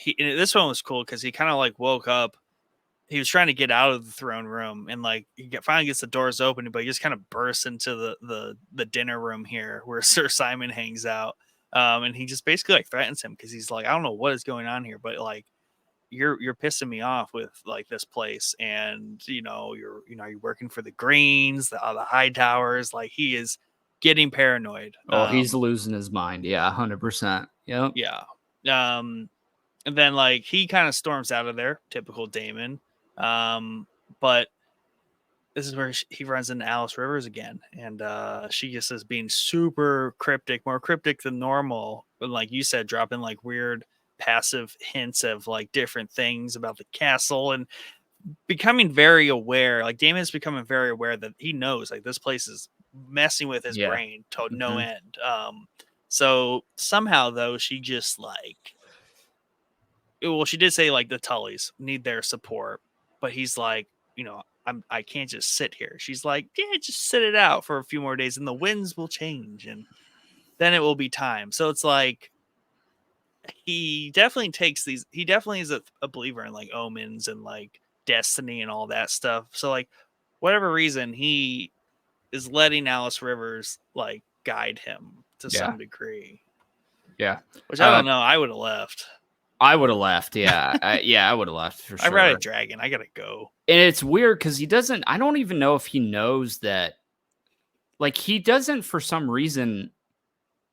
and this one was cool because he kind of like woke up. he was trying to get out of the throne room, and like finally gets the doors open, but he just kind of bursts into the dinner room here where Sir Simon hangs out. And he just basically like threatens him because he's like, I don't know what is going on here, but like you're pissing me off with like this place, and you're working for the Greens, the high towers. Like he is getting paranoid. Oh, he's losing his mind. Yeah, 100%. Yep. Yeah. And then like he kind of storms out of there, typical Damon. But this is where he runs into Alice Rivers again, and she just is being super cryptic, more cryptic than normal. But like you said, dropping like weird passive hints of like different things about the castle, and becoming very aware. Like Damon is becoming very aware that he knows like this place is messing with his Yeah. brain to no Mhm. end. So somehow though, she just like, well, she did say like the Tullys need their support, but he's like, I can't just sit here. She's like, yeah, just sit it out for a few more days, and the winds will change, and then it will be time. So it's like he definitely takes these. He definitely is a believer in like omens and like destiny and all that stuff. So like, whatever reason, he is letting Alice Rivers like guide him to Yeah. some degree, Yeah. which I don't know. I would have left. I would have left. Yeah. I would have left for I ride a sure. dragon. I gotta go. And it's weird because he doesn't, I don't even know if he knows that, like, he doesn't for some reason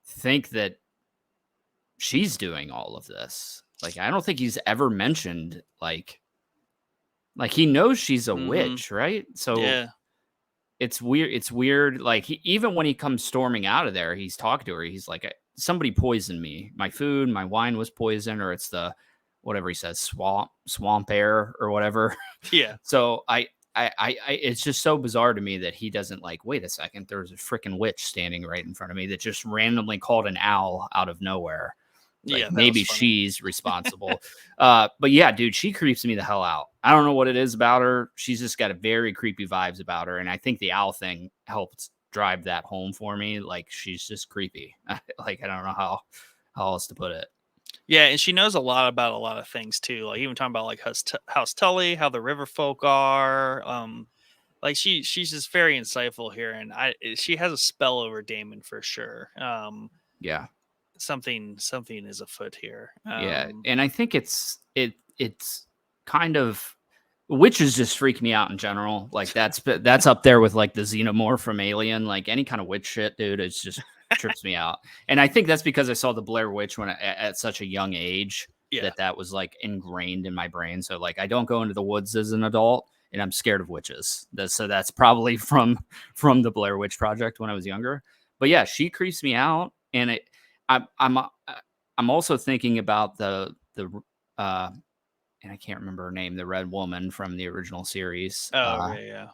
think that she's doing all of this. Like, I don't think he's ever mentioned, like he knows she's a Mm-hmm. witch, right? So Yeah. it's weird. It's weird. Like even when he comes storming out of there, he's talking to her. He's like, "Somebody poisoned me. My food, my wine was poisoned, or it's the whatever he says, swamp air or whatever." Yeah. So it's just so bizarre to me that he doesn't like. Wait a second, there's a freaking witch standing right in front of me that just randomly called an owl out of nowhere. Like Yeah, that was maybe funny. she's responsible. But yeah, dude, she creeps me the hell out. I don't know what it is about her. She's just got a very creepy vibes about her. And I think the owl thing helped drive that home for me. Like she's just creepy. Like I don't know how else to put it. Yeah, and she knows a lot about a lot of things too. Like even talking about like House Tully, how the river folk are. Like she's just very insightful here, and she has a spell over Damon for sure. Yeah. Something is afoot here. Yeah. And I think it's kind of witches just freak me out in general. Like that's up there with like the xenomorph from Alien. Like any kind of witch shit, dude, it's just trips me out. And I think that's because I saw the Blair Witch at such a young age Yeah, that was like ingrained in my brain. So like I don't go into the woods as an adult, and I'm scared of witches. So that's probably from the Blair Witch Project when I was younger. But yeah, she creeps me out, and I'm also thinking about the uh and I can't remember her name, the red woman from the original series. oh okay, yeah.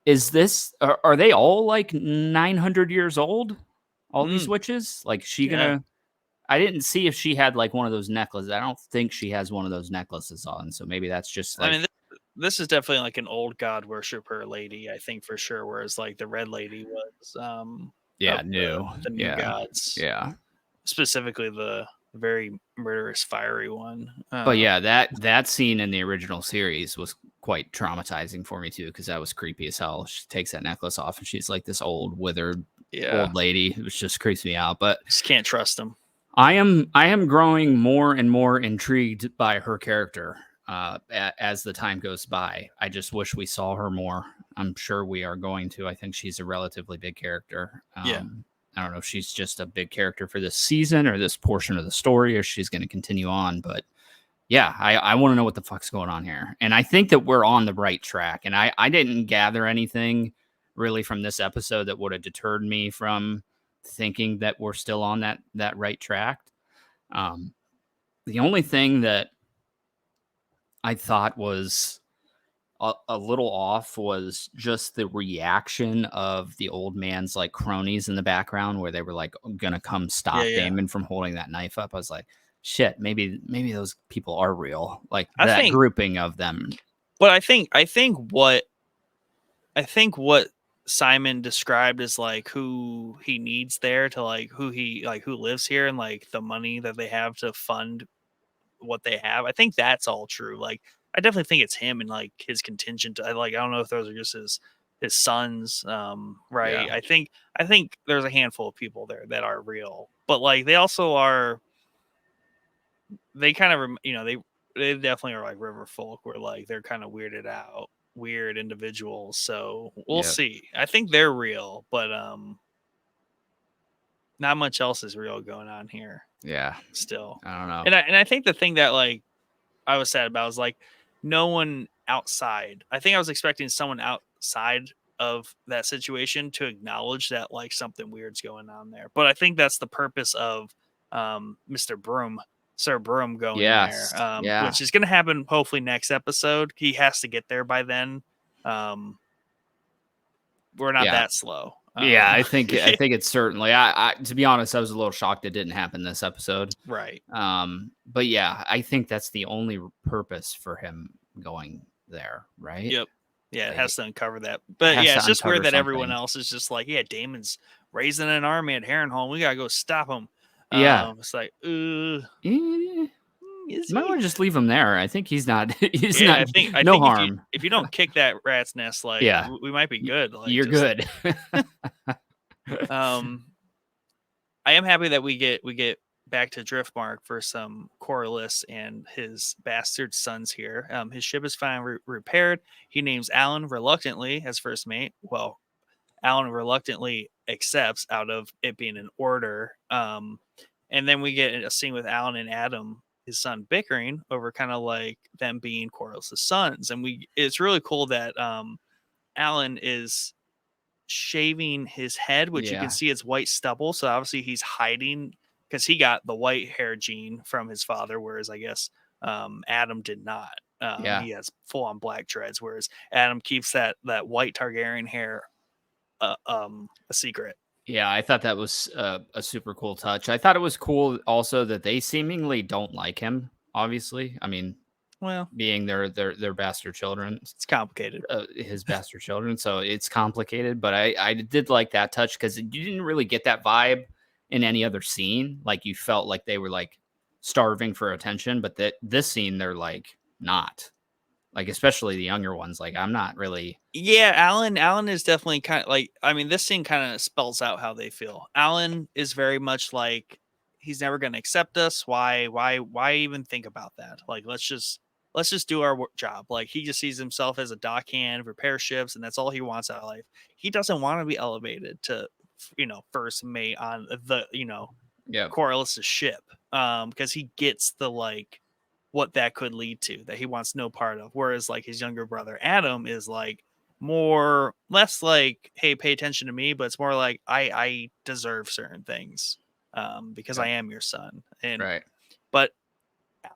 Is this are they all like 900 years old? All these Mm, witches? Like she yeah. gonna I didn't see if she had like one of those necklaces. I don't think she has one of those necklaces on. So maybe that's just I like mean, this is definitely like an old god worshiper lady, I think for sure. Whereas like the red lady was yeah, of new. the new Yeah. gods, Yeah. specifically the very murderous fiery one. But yeah, that scene in the original series was quite traumatizing for me too, because that was creepy as hell. She takes that necklace off and she's like this old, withered Yeah, old lady, which just creeps me out. But just can't trust them. I am growing more and more intrigued by her character as the time goes by. I just wish we saw her more. I'm sure we are going to. I think she's a relatively big character. Yeah. I don't know if she's just a big character for this season or this portion of the story, or she's going to continue on. But yeah, I want to know what the fuck's going on here. And I think that we're on the right track. And I didn't gather anything really from this episode that would have deterred me from thinking that we're still on that right track. Um, the only thing that I thought was a little off was just the reaction of the old man's like cronies in the background where they were like gonna come Yeah, stop yeah. Damon from holding that knife up. I was like, shit, maybe those people are real. Like I that think, grouping of them. but I think what Simon described as like who he needs there to like who lives here and like the money that they have to fund what they have. I think that's all true. Like I definitely think it's him and like his contingent. I don't know if those are just his sons. Right. Yeah. I think there's a handful of people there that are real, but like they also are. They kind of they definitely are like river folk, where like they're kind of weirded out, weird individuals. So we'll Yeah. see. I think they're real, but not much else is real going on here Yeah. still. I don't know. And I think the thing that like I was sad about was like no one outside. I think I was expecting someone outside of that situation to acknowledge that like something weird's going on there. But I think that's the purpose of Mr. Broom, Sir Broom going there, Yes. Yeah. which is going to happen hopefully next episode. He has to get there by then. Um, we're not Yeah. that slow. Yeah, I think it's certainly. I to be honest, I was a little shocked it didn't happen this episode. Right. But yeah, I think that's the only purpose for him going there, right? Yep. Yeah, it Like has to uncover that. it But has yeah, to it's just weird uncover that everyone something. else is just like, yeah, Damon's raising an army at Harrenhal. We gotta go stop him. Yeah. It's like, Eh, is might he? want to just leave him there. I think he's not he's Yeah, not I no think harm. if you don't kick that rat's nest, like Yeah. we might be good. Like You're just good. um, I am happy that we get back to Driftmark for some Corliss and his bastard sons here. His ship is finally repaired. He names Alan reluctantly as first mate. Well, Alan reluctantly accepts out of it being an order. And then we get a scene with Alan and Adam, his son, bickering over kind of like them being Corliss' sons. And it's really cool that Alan is shaving his head, which you can Yeah. see it's white stubble. So obviously he's hiding because he got the white hair gene from his father, whereas I guess Adam did not. Yeah. He has full on black dreads, whereas Adam keeps that white Targaryen hair a secret. Yeah, I thought that was a super cool touch. I thought it was cool also that they seemingly don't like him, obviously. I mean, Well, being their bastard children, it's complicated. his bastard children, so it's complicated, but I did like that touch cuz you didn't really get that vibe in any other scene. Like you felt like they were like starving for attention, but that this scene they're like not. Like especially the younger ones, like I'm not really. Yeah, Alan is definitely kind of like, I mean, this scene kind of spells out how they feel. Alan is very much like he's never going to accept us. Why even think about that? Like let's just do our job. Like he just sees himself as a dockhand, repair ships, and that's all he wants out of life. He doesn't want to be elevated to first mate on the Yeah. Corliss' ship, because he gets the like what that could lead to that he wants no part of. Whereas like his younger brother Adam is like more less like, hey, pay attention to me, but it's more like I deserve certain things because I Yep. am your son. And Right. but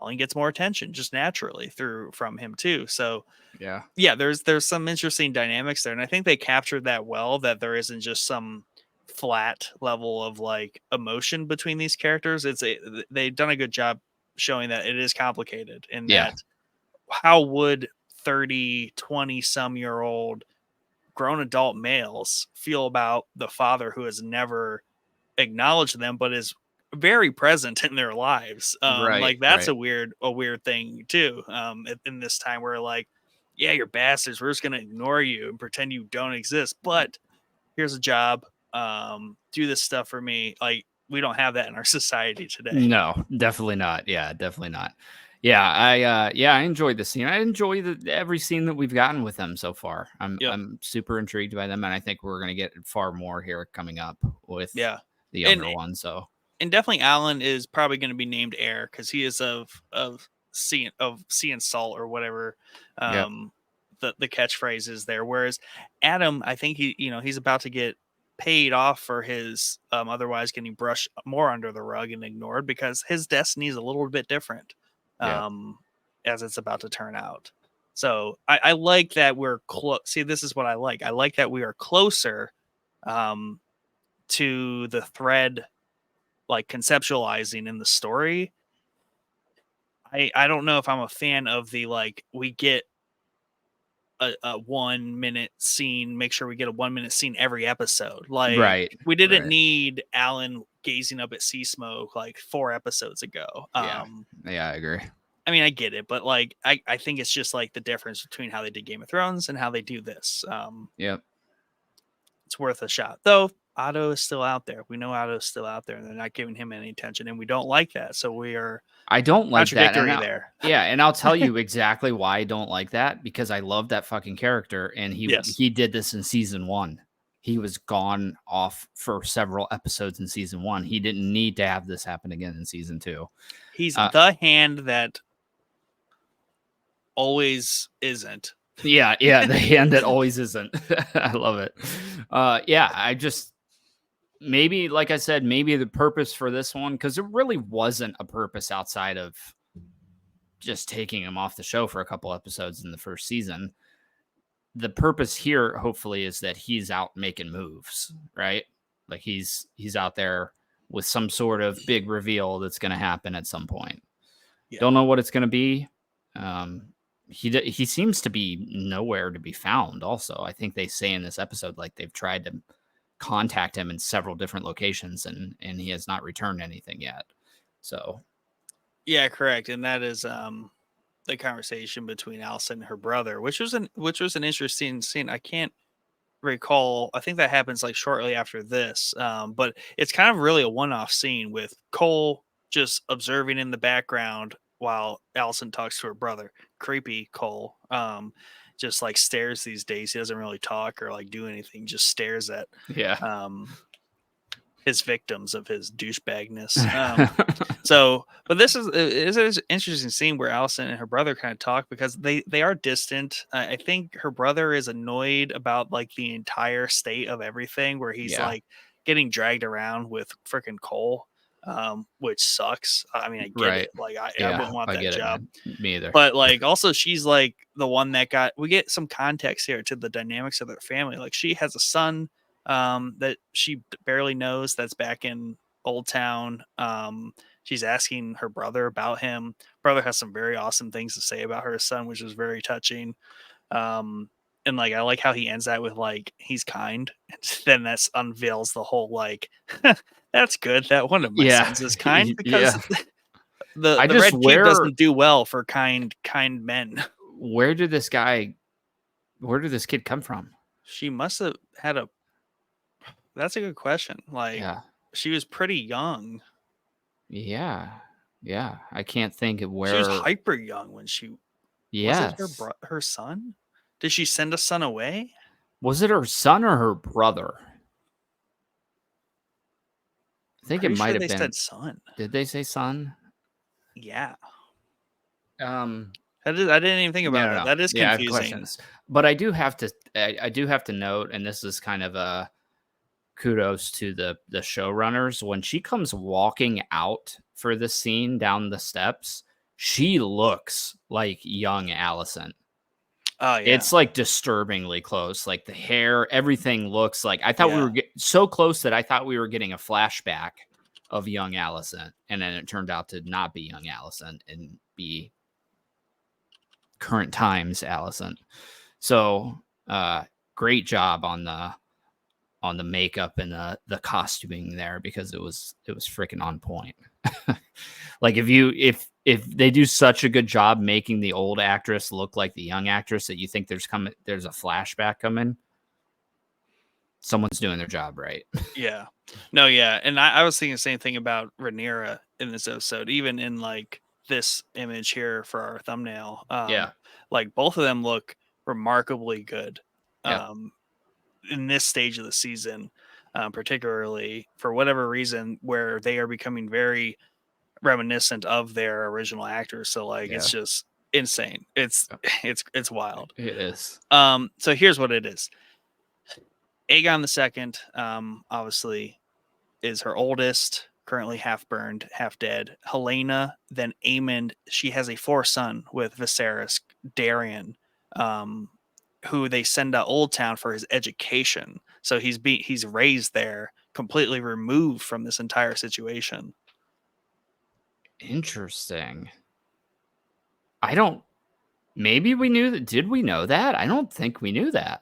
Alan gets more attention just naturally through from him too. So Yeah. yeah, there's some interesting dynamics there, and I think they captured that well. That there isn't just some flat level of like emotion between these characters. They've done a good job showing that it is complicated, and Yeah. that how would 30, 20 some year old grown adult males feel about the father who has never acknowledged them but is very present in their lives. Right. Like that's Right. a weird thing too. In this time where like, yeah, you're bastards, we're just gonna ignore you and pretend you don't exist, but here's a job. Do this stuff for me. Like we don't have that in our society today. No, definitely not. Yeah, definitely not. Yeah, I enjoyed the scene. I enjoy every scene that we've gotten with them so far. Yep. I'm super intrigued by them, and I think we're gonna get far more here coming up with Yeah. the And younger ones. So and definitely Alan is probably going to be named heir because he is of sea and salt or whatever yep, the catchphrase is there. Whereas Adam, I think he's about to get paid off for his otherwise getting brushed more under the rug and ignored because his destiny is a little bit different yep, um, as it's about to turn out. So I like that we're close. See, this is what I like. I like that we are closer um, to the thread like conceptualizing in the story. I don't know if I'm a fan of the like we get a 1 minute scene, make sure we get a 1 minute scene every episode. Like right, we didn't right. need Alan gazing up at sea smoke like 4 episodes ago. Yeah, yeah, I agree. I mean, I get it, but like, I think it's just like the difference between how they did Game of Thrones and how they do this. Yep. It's worth a shot, though. Otto is still out there. We know Otto is still out there, and they're not giving him any attention, and we don't like that. So we are I don't like that, and contradictory there. yeah, and I'll tell you exactly why I don't like that, because I love that fucking character, and Yes, he did this in season 1. He was gone off for several episodes in season 1. He didn't need to have this happen again in season 2. he's Uh, the hand that always isn't. yeah, yeah, the hand that always isn't. I love it. Yeah, I just maybe, like I said, maybe the purpose for this one, because there really wasn't a purpose outside of just taking him off the show for a couple episodes in the first season. The purpose here, hopefully, is that he's out making moves, right? Like he's out there with some sort of big reveal that's going to happen at some point. Yeah. Don't know what it's going to be. He seems to be nowhere to be found. Also, I think they say in this episode, like, they've tried to contact him in several different locations, and he has not returned anything yet. So Yeah, correct. And that is the conversation between Allison and her brother, which was an interesting scene. I can't recall. I think that happens like shortly after this. But it's kind of really a one-off scene with Cole just observing in the background while Allison talks to her brother. Creepy Cole. Just like stares these days. He doesn't really talk or like do anything, just stares at yeah. his victims of his douchebagness. But this is an interesting scene where Allison and her brother kind of talk, because they are distant. I think her brother is annoyed about like the entire state of everything, where he's Yeah. like getting dragged around with freaking Cole, which sucks. I mean, I get Right. it. Like I Yeah, wouldn't want I that get it, job. man. Me either. But like also she's like the one that we get some context here to the dynamics of their family. Like she has a son that she barely knows that's back in Old Town. She's asking her brother about him. Brother has some very awesome things to say about her son, which is very touching. And like I like how he ends that with like he's kind. And then that unveils the whole like that's good that one of my Yeah. sons is kind, Yeah. because the I the just red cube doesn't do well for kind men. where did this kid come from? She must have had a that's a good question. Like Yeah. she was pretty young. Yeah. Yeah. I can't think of She was where. hyper young when she was it Yes. her son? Did she send a son away? Was it her son or her brother? I think it Pretty might sure have they been. said son. Did they say son? Yeah. Um I didn't even think about no, no, that. no. That is Yeah, I have confusing. questions. But I do have to note, and this is kind of a kudos to the showrunners, when she comes walking out for the scene down the steps, she looks like young Allison. Oh yeah. It's like disturbingly close. Like the hair, everything looks like, I thought we Yeah. were so close that I thought we were getting a flashback of young Allison, and then it turned out to not be young Allison and be current times Allison. So great job on the makeup and the costuming there, because it was freaking on point. Like if they do such a good job making the old actress look like the young actress that you think there's a flashback coming, someone's doing their job right. Yeah. No, yeah. And I was thinking the same thing about Rhaenyra in this episode, even in like this image here for our thumbnail. Yeah. Like both of them look remarkably good. Yeah. Um, in this stage of the season, particularly for whatever reason, where they are becoming very reminiscent of their original actors. So like it's Yeah. just insane. It's it's wild. It is. So here's what it is. Aegon the Second, obviously, is her oldest, currently half burned, half dead. Helena, then Aemond. She has a fourth son with Viserys, Darian, um, who they send to Old Town for his education. So he's raised there, completely removed from this entire situation. Interesting. I don't maybe we knew that. Did we know that? I don't think we knew that.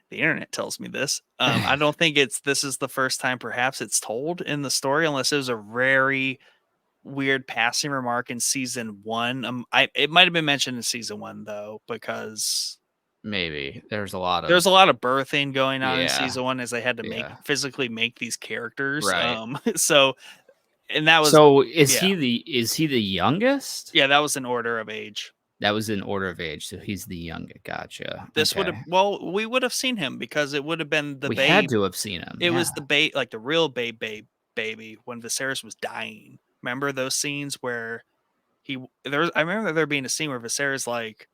The internet tells me this. I don't think this is the first time perhaps it's told in the story, unless it was a very weird passing remark in season 1. It might have been mentioned in season 1 though, because Maybe there's a lot there's of a lot of birthing going on in yeah, season 1 as they had to yeah, physically make these characters. right. So and that was So yeah. is he the youngest? Yeah, that was an order of age. That was in order of age, so he's the youngest. Gotcha. This would have Okay. well, we would have seen him because it would have been the We had babe. to have seen him. It was Yeah. the babe, like the real baby when Viserys was dying. Remember those scenes where I remember there being a scene where Viserys like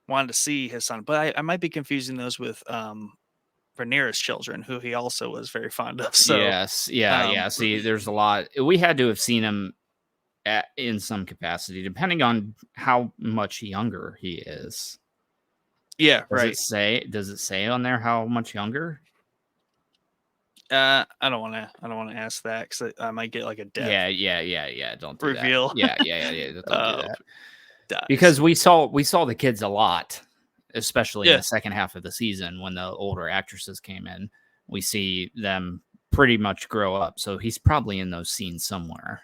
wanted to see his son, but I might be confusing those with Rhaenyra's children, who he also was very fond of. So Yes. Yeah. um Yeah. See, there's a lot. We had to have seen him in some capacity, depending on how much younger he is. yeah, Does it right. say? Does it say on there how much younger? I don't want to ask that because I might get like a death Yeah. Yeah. Yeah. Yeah. Don't do that. reveal. Yeah. Yeah. Yeah. Yeah. Don't do uh, that. Dies. Because we saw the kids a lot, especially in Yeah, the second half of the season when the older actresses came in. We see them pretty much grow up. So he's probably in those scenes somewhere,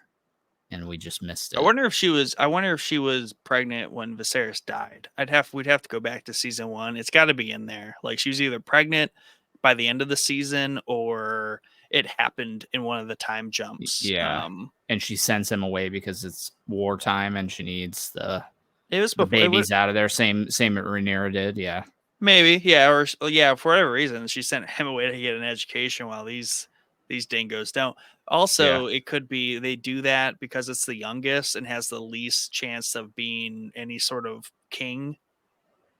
and we just missed I it. wonder if she was. I wonder if she was pregnant when Viserys died. We'd have to go back to season 1. It's got to be in there. Like she was either pregnant by the end of the season or it happened in one of the time jumps. Yeah, and she sends him away because it's wartime and she needs It was the before. It was babies out of there. Same that Rhaenyra did. Yeah, maybe yeah, or yeah, for whatever reason she sent him away to get an education while these dingoes don't. yeah, Also, it could be they do that because it's the youngest and has the least chance of being any sort of king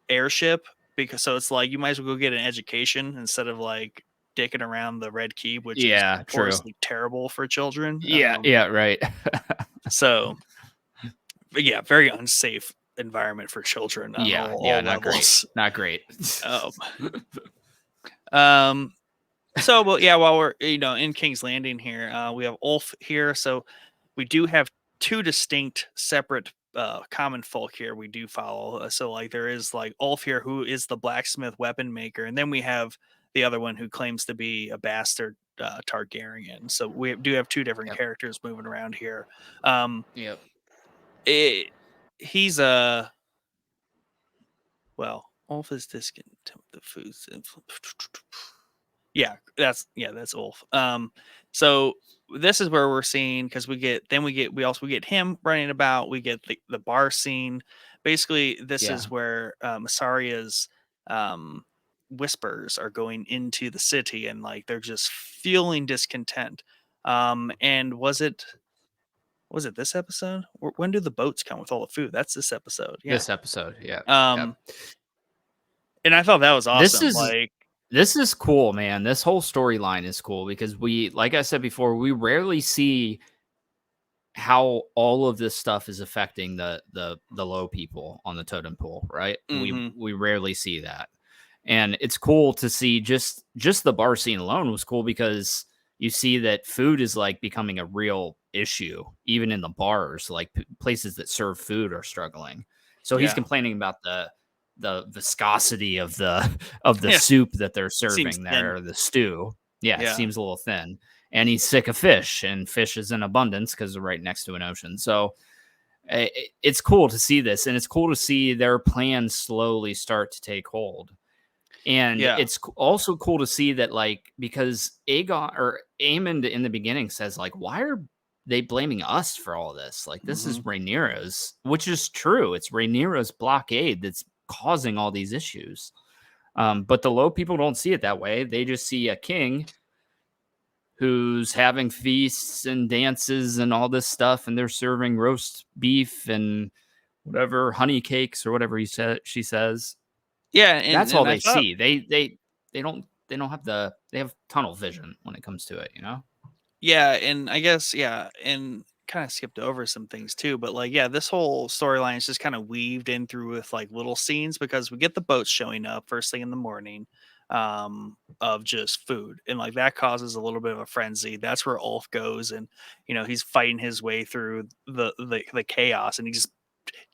airship, because so it's like you might as well go get an education instead of like dicking around the Red Keep, which is yeah. True. notoriously terrible for children. Yeah, yeah. Right. So, but yeah, very unsafe environment for children on Yeah, yeah. all Not great. levels. Not great. Um, um, so, well, yeah, while we're in King's Landing here, we have Ulf here. So we do have two distinct, separate common folk here we do follow. So like there is like Ulf here, who is the blacksmith weapon maker, and then we have the other one who claims to be a bastard Targaryen. So we do have two different Yep. characters moving around here. Um, Yep. it, he's a well, Ulf is discontent with the foods. That's Ulf. So this is where we're seeing, because we get him running about. We get the bar scene. Basically, this Yeah. is where Masaria's um, whispers are going into the city, and like they're just feeling discontent. And was it this episode? When do the boats come with all the food? That's this episode. Yeah. This episode. Yeah. Yep. Um, and I thought that was This awesome. is Like, this is cool, man. This whole storyline is cool because like I said before, we rarely see how all of this stuff is affecting the low people on the totem pole, right? mm-hmm. We rarely see that. And it's cool to see just the bar scene alone was cool because you see that food is like becoming a real issue even in the bars, like places that serve food are struggling. So he's Yeah. complaining about the viscosity of the of the Yeah. soup that they're Seems serving thin. there, the stew. Yeah, it Yeah. seems a little thin. And he's sick of fish, and fish is in abundance because they're right next to an ocean. So it's cool to see this, and it's cool to see their plans slowly start to take hold. And Yeah. it's also cool to see that, like, because Aegon or Aemond in the beginning says, like, why are they blaming us for all this? Like, this is Mhm. Rhaenyra's, which is true. It's Rhaenyra's blockade that's causing all these issues. But the low people don't see it that way. They just see a king who's having feasts and dances and all this stuff, and they're serving roast beef and whatever honey cakes or whatever she says. Yeah, That's all and I they thought see. They don't have they have tunnel vision when it comes to it, you know? yeah, and I guess yeah, and kind of skipped over some things too, but like yeah, this whole storyline is just kind of weaved in through with like little scenes, because we get the boats showing up first thing in the morning of just food, and like that causes a little bit of a frenzy. That's where Ulf goes, and he's fighting his way through the chaos, and he just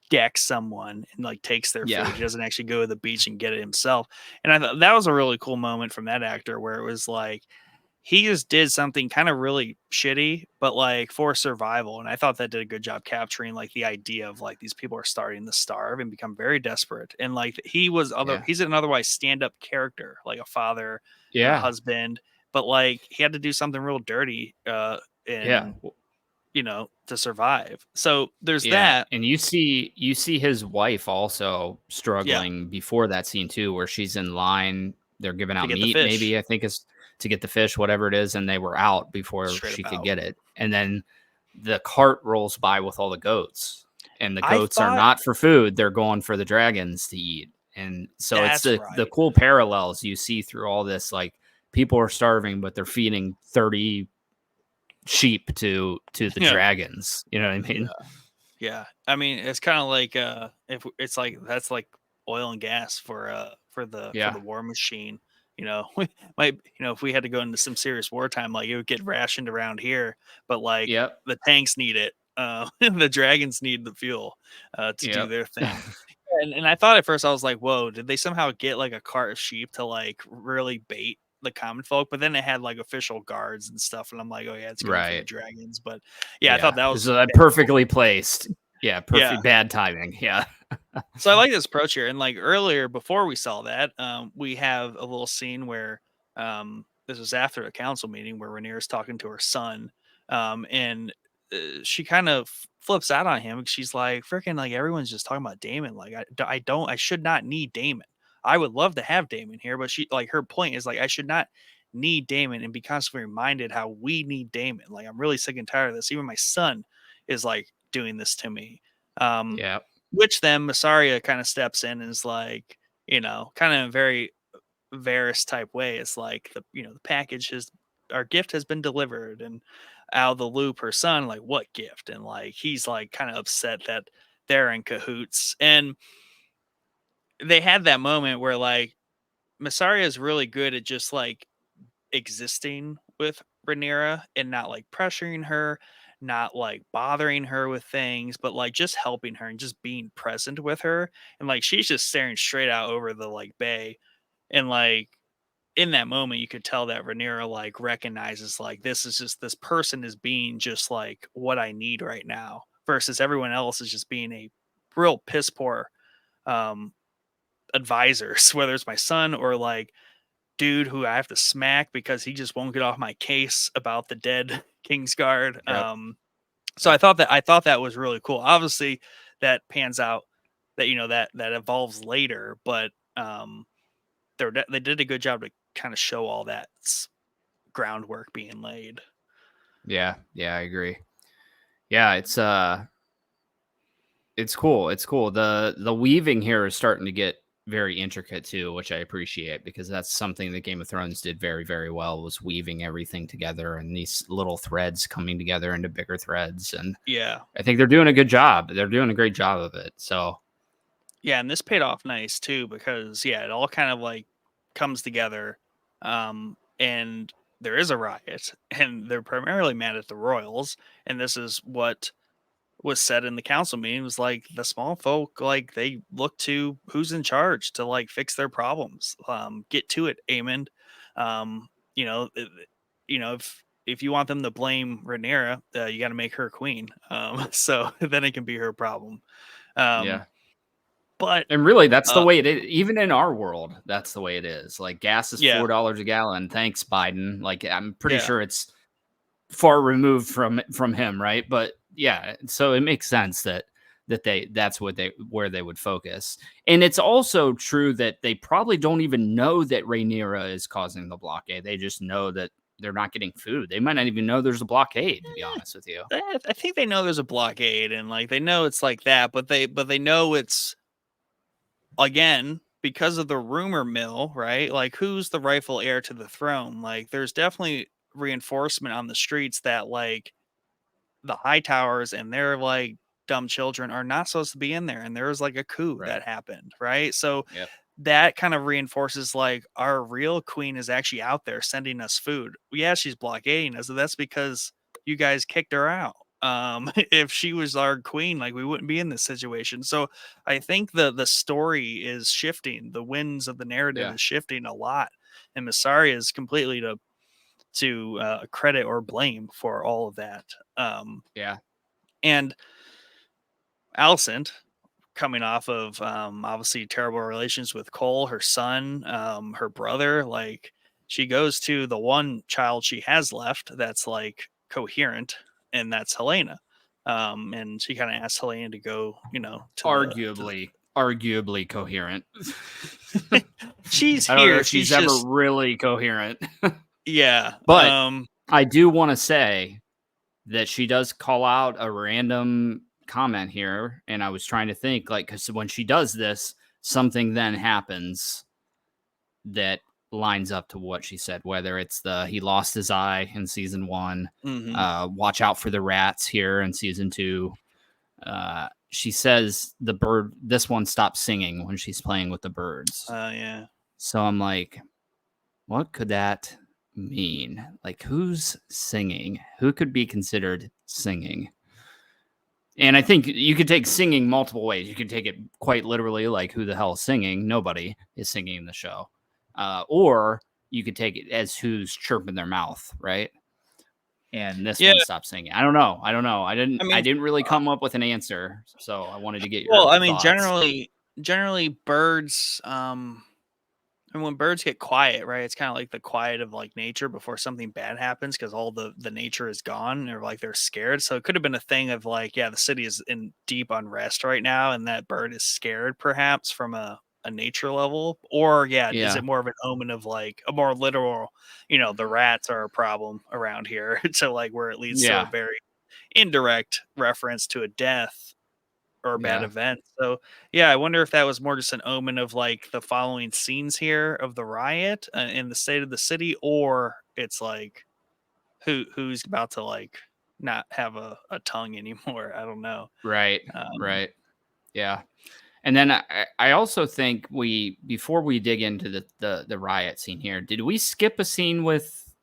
decks someone and like takes their Yeah. food. He doesn't actually go to the beach and get it himself. And I thought that was a really cool moment from that actor, where it was like he just did something kind of really shitty, but like for survival. And I thought that did a good job capturing like the idea of like these people are starting to starve and become very desperate. And like Yeah. he's an otherwise stand up character, like a father and a Yeah. husband, but like he had to do something real dirty, Yeah. and to survive. So there's Yeah, that. and you see his wife also Yeah, struggling before that scene too, where she's in line. They're giving to out get the meat, fish maybe I think is to get the fish, whatever it is, and they were out before straight she up could out. get it. And then the cart rolls by with all the goats, and the I goats are thought not for food; they're going for the dragons to eat. And so it's that's the right. cool parallels you see through all this. Like people are starving, but they're feeding 30 sheep to the Yeah, dragons. You know what I yeah. mean? Yeah, I mean, it's kind of like if it's like that's like oil and gas for Yeah. the war machine. We might if we had to go into some serious wartime, like it would get rationed around here, but like Yep. the tanks need it. The dragons need the fuel to do Yep. their thing. And I thought at first I was like, whoa, did they somehow get like a cart of sheep to like really bait the common folk? But then they had like official guards and stuff, and I'm like, oh yeah, it's going for the Right. dragons. But yeah, I thought Yeah. that It's was perfectly placed. Yeah. yeah. Perfect. Bad timing. Yeah. So I like this approach here. And like earlier, before we saw that, we have a little scene where this was after a council meeting where Rhaenyra's talking to her son, and she kind of flips out on him. She's like, "Freaking like everyone's just talking about Damon. Like I don't, I should not need Damon. I would love to have Damon here, but she like her point is like I should not need Damon and be constantly reminded how we need Damon. Like I'm really sick and tired of this. Even my son is like doing this to me." Um, Yeah. which then Massaria kind of steps in and is like, kind of in a very Varys type way. It's like the package has our gift has been delivered, and out of the loop, her son, like, what gift? And like he's like kind of upset that they're in cahoots. And they had that moment where like Massaria is really good at just like existing with Rhaenyra and not like pressuring her, not like bothering her with things, but like just helping her and just being present with her. And like she's just staring straight out over the like bay. And like in that moment, you could tell that Rhaenyra like recognizes like this person is being just like what I need right now, versus everyone else is just being a real piss poor um advisors, whether it's my son or like dude who I have to smack because he just won't get off my case about the dead Kingsguard. Yep. So Yep. I thought that was really cool. Obviously, that pans out that that evolves later, but they did a good job to kind of show all that groundwork being laid. Yeah. Yeah. I agree. Yeah. It's cool. It's cool. The weaving here is starting to get very intricate too, which I appreciate because that's something that Game of Thrones did very, very well was weaving everything together and these little threads coming together into bigger threads. And Yeah, I think they're doing a good job. They're doing a great job of it. So yeah, and this paid off nice too because yeah, it all kind of like comes together, and there is a riot, and they're primarily mad at the royals, and this is what was said in the council meeting was like the small folk like they look to who's in charge to like fix their problems. Get to it, Amond. um you know if, if you want them to blame Rhaenyra, you got to make her queen, so then it can be her problem. um yeah. but And really, that's the uh way it is. Even in our world, that's the way it is. Like gas is yeah, $4 a gallon. Thanks, Biden. Like I'm pretty yeah, sure it's far removed from him, right? But yeah, so it makes sense that's what they where they would focus. And it's also true that they probably don't even know that Rhaenyra is causing the blockade. They just know that they're not getting food. They might not even know there's a blockade, to be honest with you. I think they know there's a blockade, and like they know it's like that, but they know it's again because of the rumor mill, right? Like who's the rightful heir to the throne? Like there's definitely reinforcement on the streets that like the high towers and their like dumb children are not supposed to be in there, and there's like a coup Right. that happened, right? So Yep. that kind of reinforces like our real queen is actually out there sending us food. Yeah, she's blockading us, but that's because you guys kicked her out. If she was our queen, like we wouldn't be in this situation. So I think the story is shifting. The winds of the narrative Yeah. is shifting a lot, and Massaria is completely to credit or blame for all of that. Yeah. And Alicent, coming off of obviously terrible relations with Cole, her son, her brother, like she goes to the one child she has left that's like coherent, and that's Helena. And she kind of asks Helena to go, Arguably coherent. she's I don't know here. if She's she's ever just really coherent. yeah. But I do want to say that she does call out a random comment here, and I was trying to think, like, because when she does this, something then happens that lines up to what she said, whether it's he lost his eye in season 1, watch out for the rats here in season 2. She says this one stops singing when she's playing with the birds. Yeah. So I'm like, what could that mean? Like, who's singing? Who could be considered singing? And I think you could take singing multiple ways. You could take it quite literally, like, who the hell is singing? Nobody is singing in the show. Or you could take it as who's chirping their mouth, right? And this Yeah. one stopped singing. I don't know. I mean, didn't really come up with an answer, so I wanted to get your well, I mean, thoughts. generally birds, and when birds get quiet, right, it's kind of like the quiet of like nature before something bad happens, because all the nature is gone, or like they're scared. So it could have been a thing of like, yeah, the city is in deep unrest right now, and that bird is scared, perhaps from a nature level. Or yeah, is Yeah. it more of an omen of like a more literal, the rats are a problem around here, to like where it leads to a Yeah. very indirect reference to a death or bad Yeah. event. So yeah, I wonder if that was more just an omen of like the following scenes here of the riot in the state of the city, or it's like who's about to like not have a tongue anymore. I don't know. Right. Um, Right. Yeah. And then I also think before we dig into the riot scene here, did we skip a scene with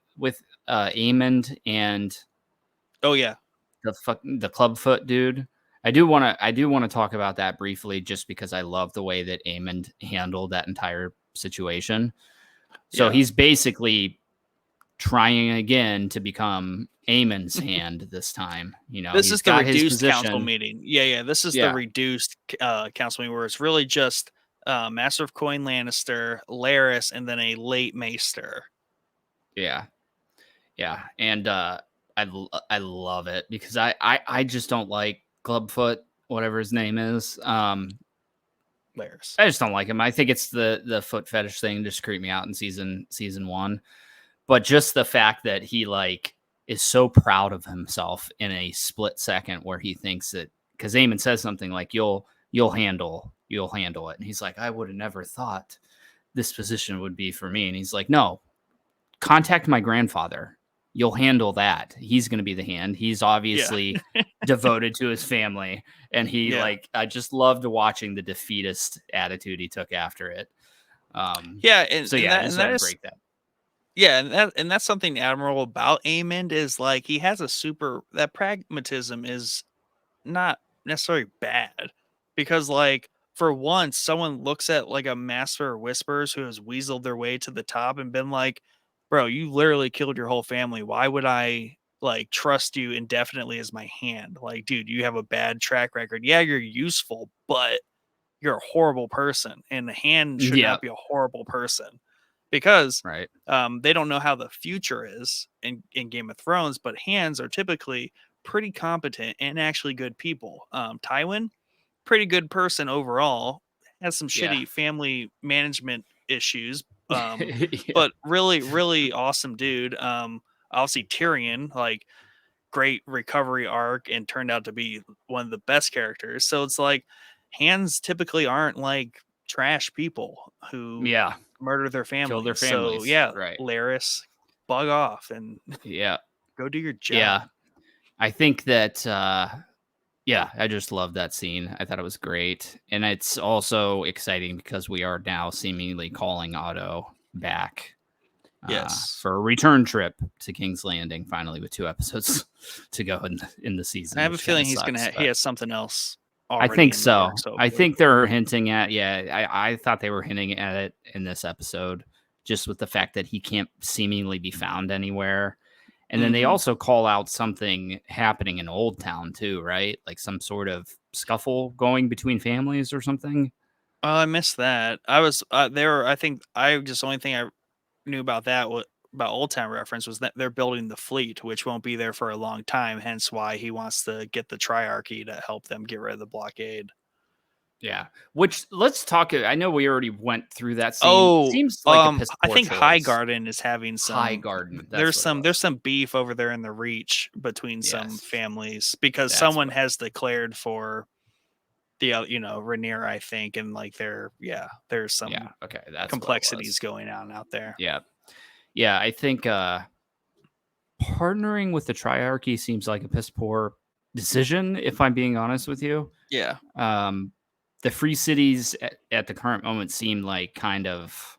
Amond and oh yeah, the clubfoot dude? I do want to talk about that briefly, just because I love the way that Amond handled that entire situation. So yeah. he's basically trying again to become Amond's hand this time. This He's is the got his reduced council position. meeting. Yeah, yeah. This is the Yeah, reduced council meeting where it's really just Master of Coin Lannister, Laris, and then a late Maester. yeah. Yeah, and I love it because I just don't like Clubfoot, whatever his name is. Laris. I just don't like him. I think it's the foot fetish thing just creeped me out in season 1. But just the fact that he like is so proud of himself in a split second, where he thinks that, because Eamon says something like you'll handle it, and he's like, I would have never thought this position would be for me, and he's like, no, contact my grandfather. You'll handle that. He's going to be the hand. He's Yeah, obviously devoted to his family. And yeah. I just loved watching the defeatist attitude he took after it. Yeah, So and yeah, I that just and had that to is break that. yeah, and that's something admirable about Amond, is like he has a super that pragmatism is not necessarily bad, because like for once someone looks at like a master of whispers who has weaseled their way to the top and been like, bro, you literally killed your whole family. Why would I like trust you indefinitely as my hand? Like, dude, you have a bad track record. Yeah, you're useful, but you're a horrible person, and the hand should Yeah. not be a horrible person, because Right. they don't know how the future is in Game of Thrones, but hands are typically pretty competent and actually good people. Tywin, pretty good person overall, has some Yeah. shitty family management issues, Yeah. but really, really awesome dude. Obviously Tyrion, like great recovery arc and turned out to be one of the best characters. So it's like hands typically aren't like trash people who Yeah. murder their Kill their families. So families. yeah, Right. Laris, bug off and Yeah. go do your Yeah. job. I think that yeah, I just love that scene. I thought it was great. And it's also exciting because we are now seemingly calling Otto back Yes. for a return trip to King's Landing, finally, with 2 episodes to go in the I season, have a which kind feeling of sucks. he But has something else I already think in the so. works, I hopefully. think they're hinting at, yeah, I thought they were hinting at it in this episode, just with the fact that he can't seemingly be found anywhere. And then they Mm-hmm. also call out something happening in Old Town too, right? Like some sort of scuffle going between families or something. Oh, I missed that. I was there. I think I just only thing I knew about that what about Old Town reference was that they're building the fleet, which won't be there for a long time. Hence why he wants to get the Triarchy to help them get rid of the blockade. Yeah. Which let's talk. I know we already went through that scene. Oh, Seems like a piss I poor think High choice. Garden is having High some. Garden. That's what it There's was. some beef over there in the Reach between some Yes. families because That's someone what. has declared for the Rainier, I think, and like there's Yeah. some Okay. That's what it complexities was. going on out there. Yeah. Yeah. I think partnering with the Triarchy seems like a piss poor decision, if I'm being honest with you. Yeah, Um, the free cities at the current moment seem like kind of,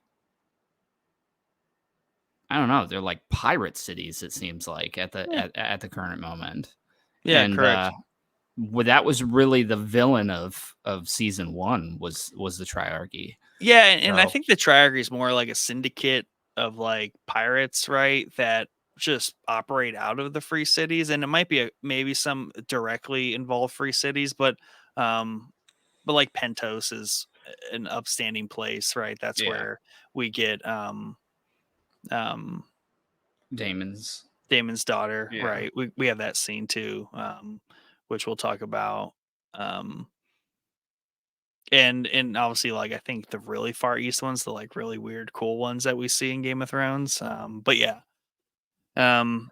I don't know, they're like pirate cities, it seems like yeah, at the current moment. yeah, And correct. well, that was really the villain of season one was the Triarchy. Yeah, and I So think the Triarchy is more like a syndicate of like pirates, right? That just operate out of the free cities, and it might be maybe some directly involved free cities, um, but like Pentos is an upstanding place, right? That's yeah, where we get um Damon's. Damon's daughter, Yeah. right? We have that scene too, which we'll talk about. Um, and obviously, like I think the really far east ones, the like really weird, cool ones that we see in Game of Thrones. But yeah, um,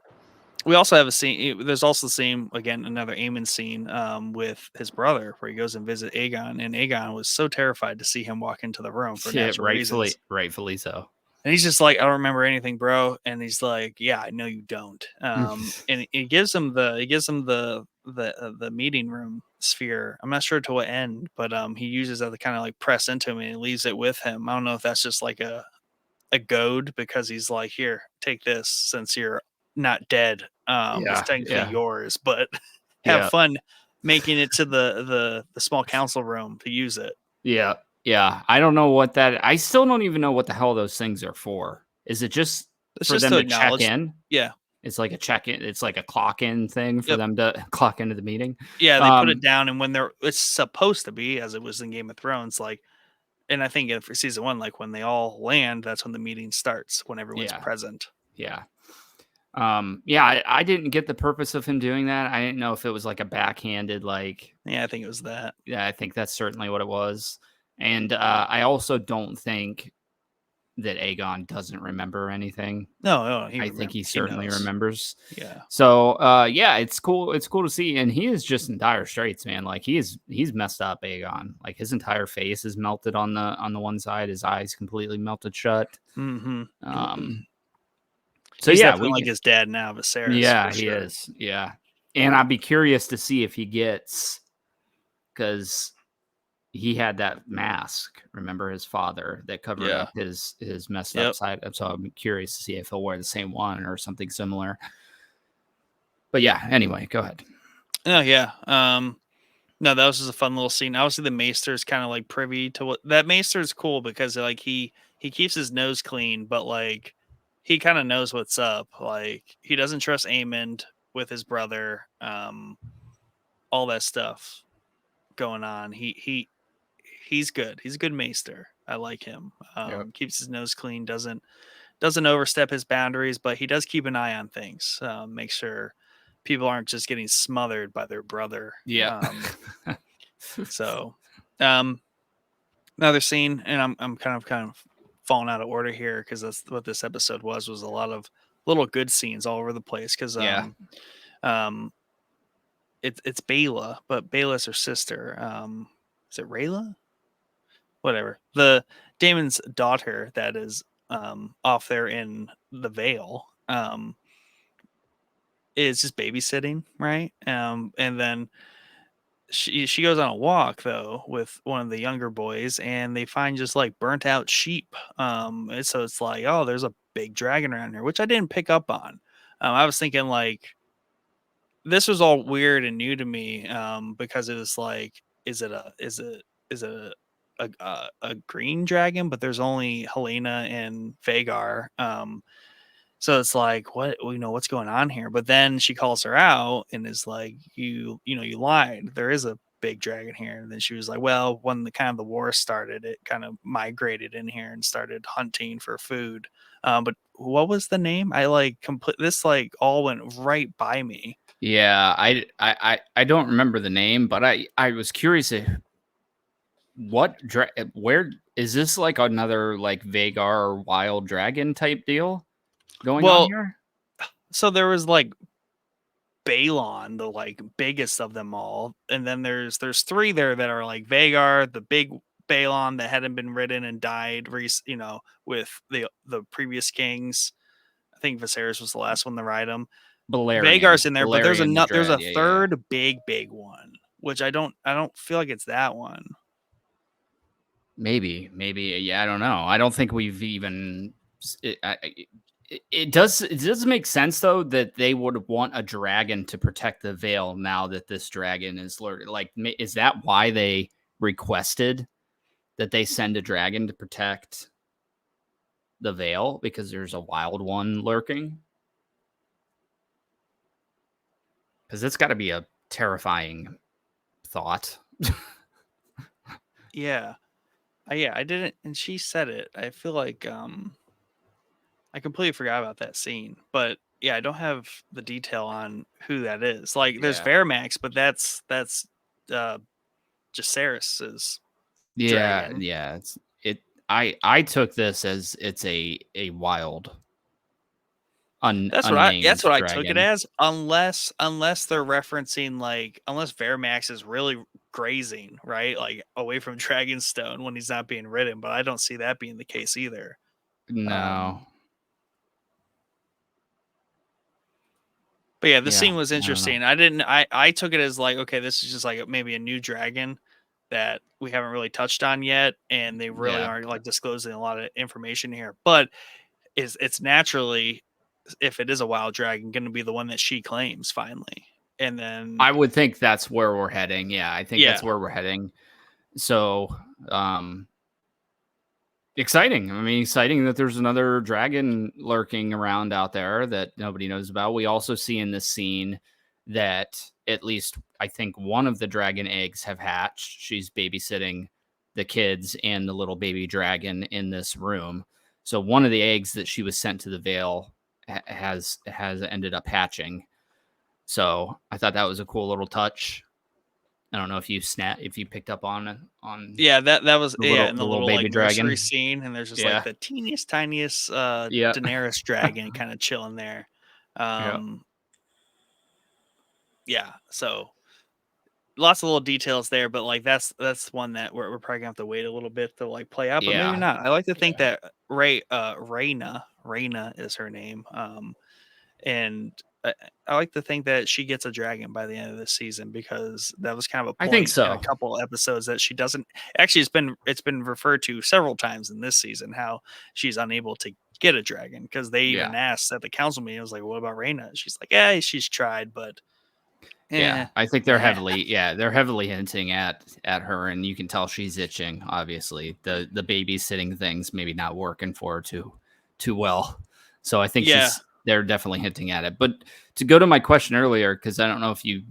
we also have a scene. There's also the same again, another Aemon scene with his brother, where he goes and visit Aegon, and Aegon was so terrified to see him walk into the room for Yeah, natural reasons. rightfully so. And he's just like, I don't remember anything, bro. And he's like, yeah, I know you don't. And he gives him the meeting room sphere. I'm not sure to what end, but he uses that to kind of like press into him and he leaves it with him. I don't know if that's just like a goad because he's like, here, take this since you're not dead. It's Yeah, technically yeah, yours, but have yeah, fun making it to the small council room to use it. yeah, yeah. I don't know what that. I still don't even know what the hell those things are for. Is it just It's for just them to to check acknowledge. in? Yeah. It's like a check in. It's like a clock in thing for Yep. them to clock into the meeting. Yeah, they put it Um, down, and when they're it's supposed to be as it was in Game of Thrones, like, and I think for season one, like when they all land, that's when the meeting starts, when everyone's yeah, present. yeah. Yeah, I didn't get the purpose of him doing that. I didn't know if it was like a backhanded, like, Yeah, I think it was that. yeah, I think that's certainly what it was. And I also don't think that Aegon doesn't remember anything. No, no, he I think remember. he He certainly knows. remembers. Yeah. So yeah, it's cool. It's cool to see. And he is just in dire straits, man. Like he's messed up, Aegon. Like his entire face is melted on the one side, his eyes completely melted shut. Hmm. Um so He's yeah, definitely we like can his dad now, Viserys, for yeah, he sure. is. Yeah. And I'd be curious to see if he gets because he had that mask. Remember his father that covered Yeah. up his messed up Yep. side. So I'm curious to see if he'll wear the same one or something similar. But yeah, anyway, go ahead. Oh yeah. No, that was just a fun little scene. Obviously, the Maester's kind of like privy to what that Maester's cool because like he keeps his nose clean, but like he kind of knows what's up. Like he doesn't trust Aemond with his brother. All that stuff going on. He's good. He's a good Maester. I like him. Yep. Keeps his nose clean. Doesn't overstep his boundaries, but he does keep an eye on things. Make sure people aren't just getting smothered by their brother. Yeah. So, um, another scene, and I'm kind of falling out of order here because that's what this episode was a lot of little good scenes all over the place. Because yeah. um, it's Bayla, but Bayla's her sister. Is it Rayla? Whatever. The Damon's daughter that is off there in the Vale is just babysitting, right? And then she goes on a walk though with one of the younger boys, and they find just like burnt out sheep. And so it's like, oh, there's a big dragon around here, which I didn't pick up on. I was thinking like this was all weird and new to me because it was like, is it a green dragon, but there's only Helena and Vagar. So it's like, what, what's going on here? But then she calls her out and is like, you lied. There is a big dragon here. And then she was like, well, when the war started, it kind of migrated in here and started hunting for food. But what was the name? I like complete this like all went right by me. Yeah, I don't remember the name, but I was curious if where is this like another like Vagar or wild dragon type deal going on Well, here? so there was like Balon, the like biggest of them all, and then there's three there that are like Vagar, the big Balon that hadn't been ridden and died, with the previous kings. I think Viserys was the last one to ride him. Vagar's in there, but Balerion the there's Dread. a Yeah, yeah, yeah. third big one, which I don't feel like it's that one. Maybe, yeah, I don't know. I don't think we've even. It does make sense though that they would want a dragon to protect the Vale now that this dragon is lurking. Like, is that why they requested that they send a dragon to protect the Vale because there's a wild one lurking? Because it's got to be a terrifying thought. Yeah. Yeah, I didn't, and she said it. I feel like I completely forgot about that scene, but yeah, I don't have the detail on who that is. Like, there's Yeah. Vermax, but that's uh Jacerys's Yeah, dragon. yeah. I took this as it's a wild That's unnamed what I took it dragon. as. Unless they're referencing like unless Vermax is really grazing, right? Like away from Dragonstone when he's not being ridden, but I don't see that being the case either. Um No. but yeah, the Yeah, scene was I don't know. interesting. I took it as like, okay, this is just like maybe a new dragon that we haven't really touched on yet, and they really Yeah. aren't like disclosing a lot of information here. But it's naturally, if it is a wild dragon, going to be the one that she claims finally, and then I would think that's where we're heading. Yeah, I think that's yeah, where we're heading. So, exciting. I mean, exciting that there's another dragon lurking around out there that nobody knows about. We also see in this scene that at least I think one of the dragon eggs have hatched. She's babysitting the kids and the little baby dragon in this room. So one of the eggs that she was sent to the Vale has ended up hatching. So I thought that was a cool little touch. I don't know if you picked up on yeah, that was yeah in the the little little like baby nursery dragon. scene, and there's just like Yeah. the tiniest Yeah. Daenerys dragon kind of chilling there. Yeah. Um, yeah, so lots of little details there, but like that's one that we're probably gonna have to wait a little bit to like play out, but maybe Yeah. not. I like to think Yeah. that Reyna is her name, and I like to think that she gets a dragon by the end of this season because that was kind of a I think point in a so. couple episodes that she doesn't actually. It's been referred to several times in this season how she's unable to get a dragon because they Yeah. even asked at the council meeting. I was like, "What about Reyna?" She's like, "Yeah, she's tried, but Yeah. eh, I think eh." they're heavily hinting at her, and you can tell she's itching, obviously. The babysitting thing's maybe not working for her too well. So I think Yeah, they're definitely hinting at it. But to go to my question earlier, because I don't know if you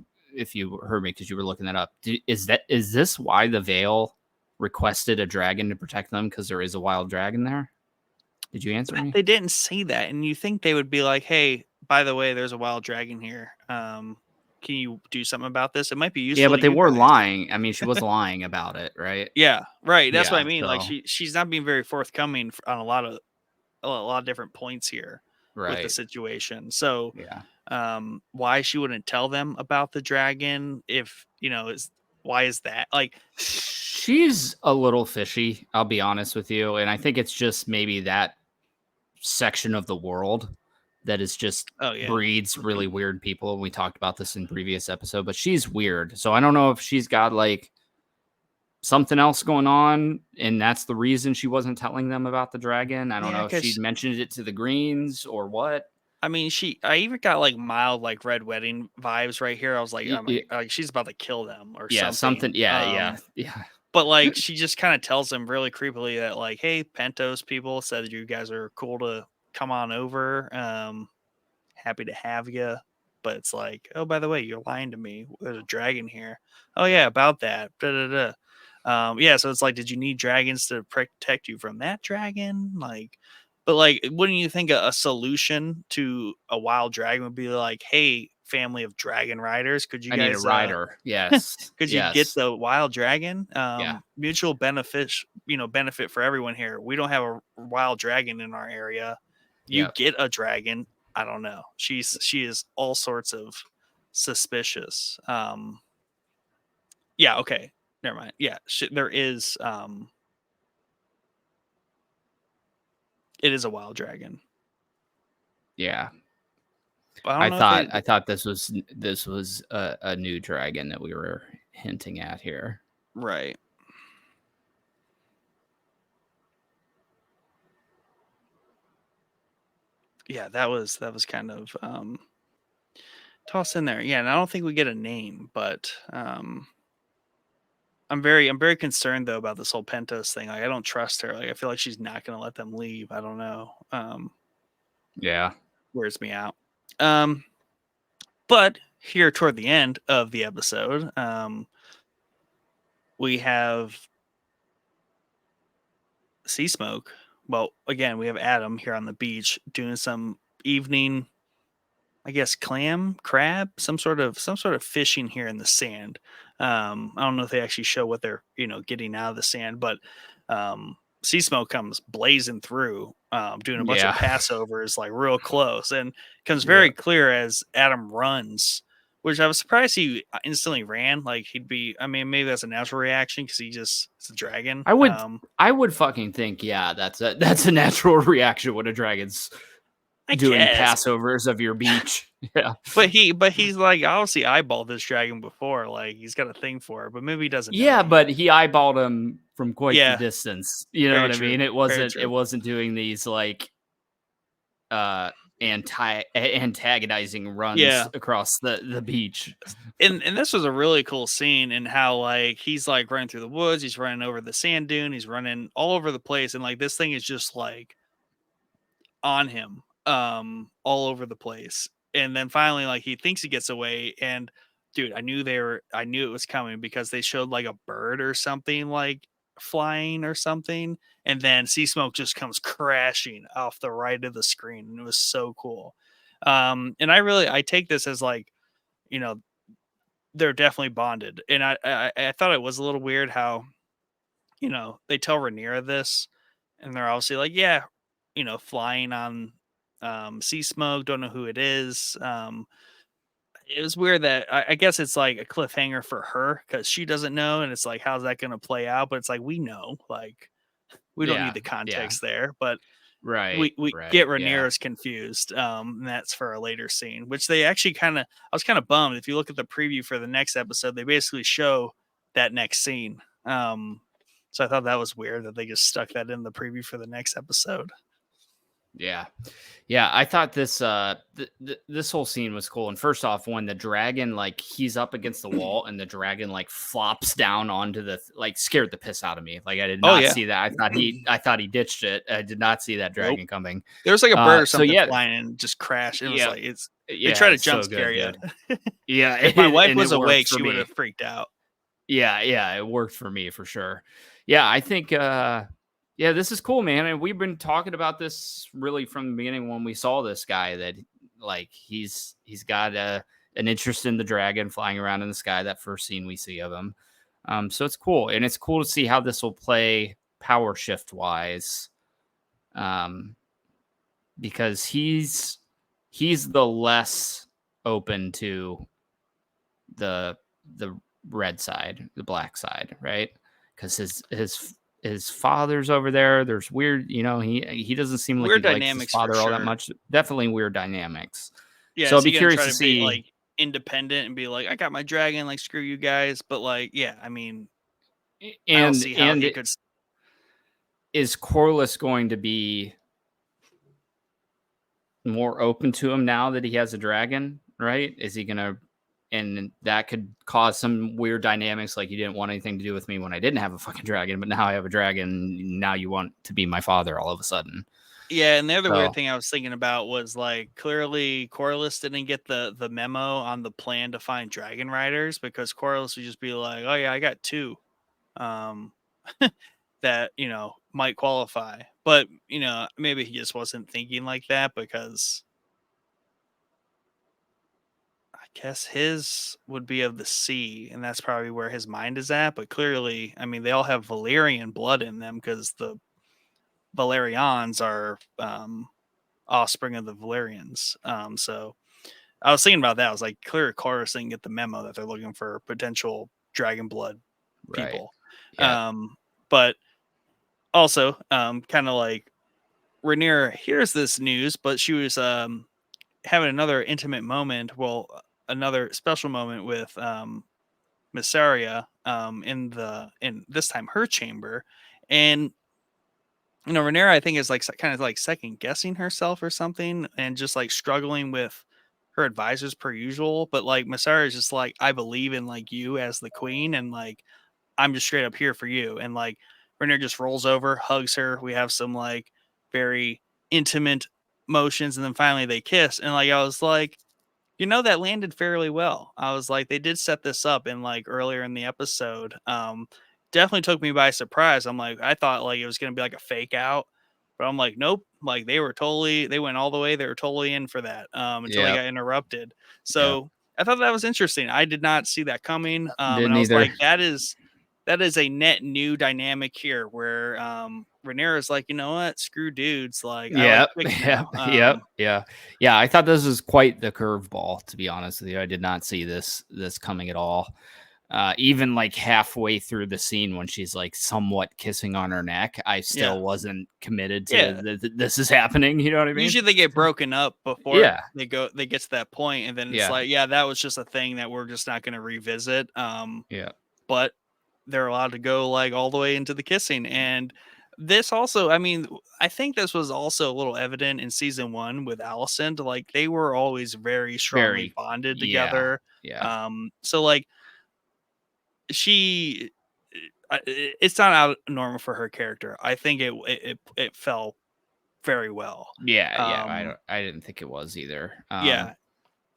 heard me because you were looking that up. Is this why the Vale requested a dragon to protect them? Because there is a wild dragon there? Did you answer me? they didn't say that, and you think they would be like, "Hey, by the way, there's a wild dragon here. Can you do something about this? It might be Yeah, useful but to they you were guys." lying. I mean, she was lying about it, right? Yeah, right. That's what I Yeah. mean. Like So she's not being very forthcoming on a lot of different points here with the right. situation. So, Yeah. why she wouldn't tell them about the dragon if is why is that like? She's a little fishy, I'll be honest with you. And I think it's just maybe that section of the world that is just Oh yeah, breeds really weird people. We talked about this in previous episode, but she's weird. So I don't know if she's got like something else going on and that's the reason she wasn't telling them about the dragon. I don't yeah. know if she'd Because mentioned it to the Greens or what. I mean, I even got like mild like red wedding vibes right here. I was like, Y- y- like she's about to kill them or Yeah, something. something. Yeah, yeah, yeah. but like she just kind of tells him really creepily that like, hey, Pentos people said that you guys are cool to come on over. Happy to have you. But it's like, oh, by the way, you're lying to me. There's a dragon here. Oh yeah, about that. Da, da, da. Yeah, so it's like, did you need dragons to protect you from that dragon? Like, but like, wouldn't you think a solution to a wild dragon would be like, hey, family of dragon riders, could you I need a guys rider. Yes. could you get Yes. the wild dragon? Yeah. Mutual benefit for everyone here. We don't have a wild dragon in our area. You Yep. get a dragon. I don't know. She is all sorts of suspicious. Yeah. Okay. Never mind. Yeah. There is. It is a wild dragon. Yeah. But I don't know if they. I thought this was a new dragon that we were hinting at here. Right. Yeah, that was kind of tossed in there. Yeah, and I don't think we get a name, but I'm very concerned though about this whole Pentos thing. Like I don't trust her. Like I feel like she's not going to let them leave. I don't know. Yeah. Wears me out. Um, but here toward the end of the episode, we have Sea Smoke. Well, again, we have Adam here on the beach doing some evening, I guess, crab, some sort of fishing here in the sand. I don't know if they actually show what they're getting out of the sand, but Sea Smoke comes blazing through, doing a bunch of Yeah. passovers like real close, and comes Yeah. very clear as Adam runs. Which I was surprised he instantly ran. Like he'd be. I mean, maybe that's a natural reaction because it's a dragon. I would fucking think, yeah, that's a natural reaction when a dragon's I doing guess. passovers of your beach. Yeah. But he's like obviously eyeballed this dragon before. Like he's got a thing for it, but maybe he doesn't know Yeah, it yet. but he eyeballed him from quite the Yeah, distance. You know very what I true. mean? Very It true. wasn't doing these like antagonizing runs Yeah. across the beach. And this was a really cool scene in how like he's like running through the woods, he's running over the sand dune, he's running all over the place, and like this thing is just like on him all over the place. And then finally like he thinks he gets away, and dude, I knew it was coming because they showed like a bird or something like flying or something, and then Sea Smoke just comes crashing off the right of the screen, and it was so cool. And I take this as like, you know, they're definitely bonded. And I thought it was a little weird how, they tell Rhaenyra this, and they're obviously like, yeah, flying on Sea Smoke, don't know who it is. It was weird that I guess it's like a cliffhanger for her because she doesn't know, and it's like, how's that going to play out? But it's like we know, like we don't need Yeah, the yeah. context there, but Right, we get right. Yeah. Rhaenyra's confused, and that's for a later scene, which they actually I was kind of bummed. If you look at the preview for the next episode, they basically show that next scene. So I thought that was weird that they just stuck that in the preview for the next episode. Yeah. Yeah, I thought this this whole scene was cool. And first off, when the dragon like he's up against the wall and the dragon like flops down onto the like scared the piss out of me. Like I did Oh not yeah, see that. I thought he ditched it. I did not see that nope. dragon coming. There was like a bird or So something yeah, flying and just crashed. It was yeah, like they try yeah, to it's jump so scare good, you. dude. Yeah, If my wife and it was worked awake, for she would have me. freaked out. Yeah, yeah, it worked for me for sure. Yeah, I think yeah, this is cool, man. And we've been talking about this really from the beginning when we saw this guy that like he's got an interest in the dragon flying around in the sky, that first scene we see of him. So it's cool. And it's cool to see how this will play power shift wise. Because he's the less open to the red side, the black side, right? Because his father's over there. There's weird, he doesn't seem like he Weird likes his dynamics for father all that sure. much. Definitely weird dynamics. Yeah, So I'll is he be gonna curious try to to be see. like independent and be like, I got my dragon, like screw you guys? But like, yeah, I mean, I don't see how he And could. is Corliss going to be more open to him now that he has a dragon? Right? Is he gonna and that could cause some weird dynamics. Like, you didn't want anything to do with me when I didn't have a fucking dragon, but now I have a dragon. Now you want to be my father all of a sudden. Yeah, and the other weird So thing I was thinking about was like clearly Corlys didn't get the memo on the plan to find dragon riders, because Corlys would just be like, "Oh yeah, I got two um that, might qualify." But, maybe he just wasn't thinking like that, because I guess his would be of the sea, and that's probably where his mind is at. But clearly, I mean, they all have Valyrian blood in them, because the Valerians are offspring of the Valyrians. So I was thinking about that. I was like, clear Chorus didn't get the memo that they're looking for potential dragon blood right, people. yeah, But also, kind of like Rhaenyra hears this news, but she was having another intimate moment. Well, another special moment with Mysaria in this time her chamber, and Rhaenyra, I think, is like kind of like second guessing herself or something, and just like struggling with her advisors per usual. But like Mysaria is just like, I believe in like you as the queen, and like I'm just straight up here for you. And like Rhaenyra just rolls over, hugs her. We have some like very intimate motions, and then finally they kiss. And like I was like, that landed fairly well. I was like, they did set this up in like earlier in the episode. Definitely took me by surprise. I'm like, I thought like it was gonna be like a fake out, but I'm like, nope. Like they went all the way. They were totally in for that. Until they yeah, got interrupted. yeah. So I thought that was interesting. I did not see that coming. And Didn't I was either. like, that is a net new dynamic here, where Rhaenyra is like, you know what, screw dudes. Like I like Yep, chicks yep, now. yep, yeah, yeah. I thought this was quite the curveball, to be honest with you. I did not see this coming at all. Even like halfway through the scene when she's like somewhat kissing on her neck, I Yeah. still wasn't committed to Yeah. this is happening. You know what I mean? Usually they get broken up before Yeah, they get to that point, and then it's yeah, like, yeah, that was just a thing that we're just not going to revisit. yeah. But they're allowed to go like all the way into the kissing. And this also, I mean, I think this was also a little evident in season 1 with Allison. Like they were always very strongly Very, bonded yeah, together. yeah. So like she it's not out normal for her character. I think it fell very well. Yeah, yeah, um I didn't think it was either. yeah,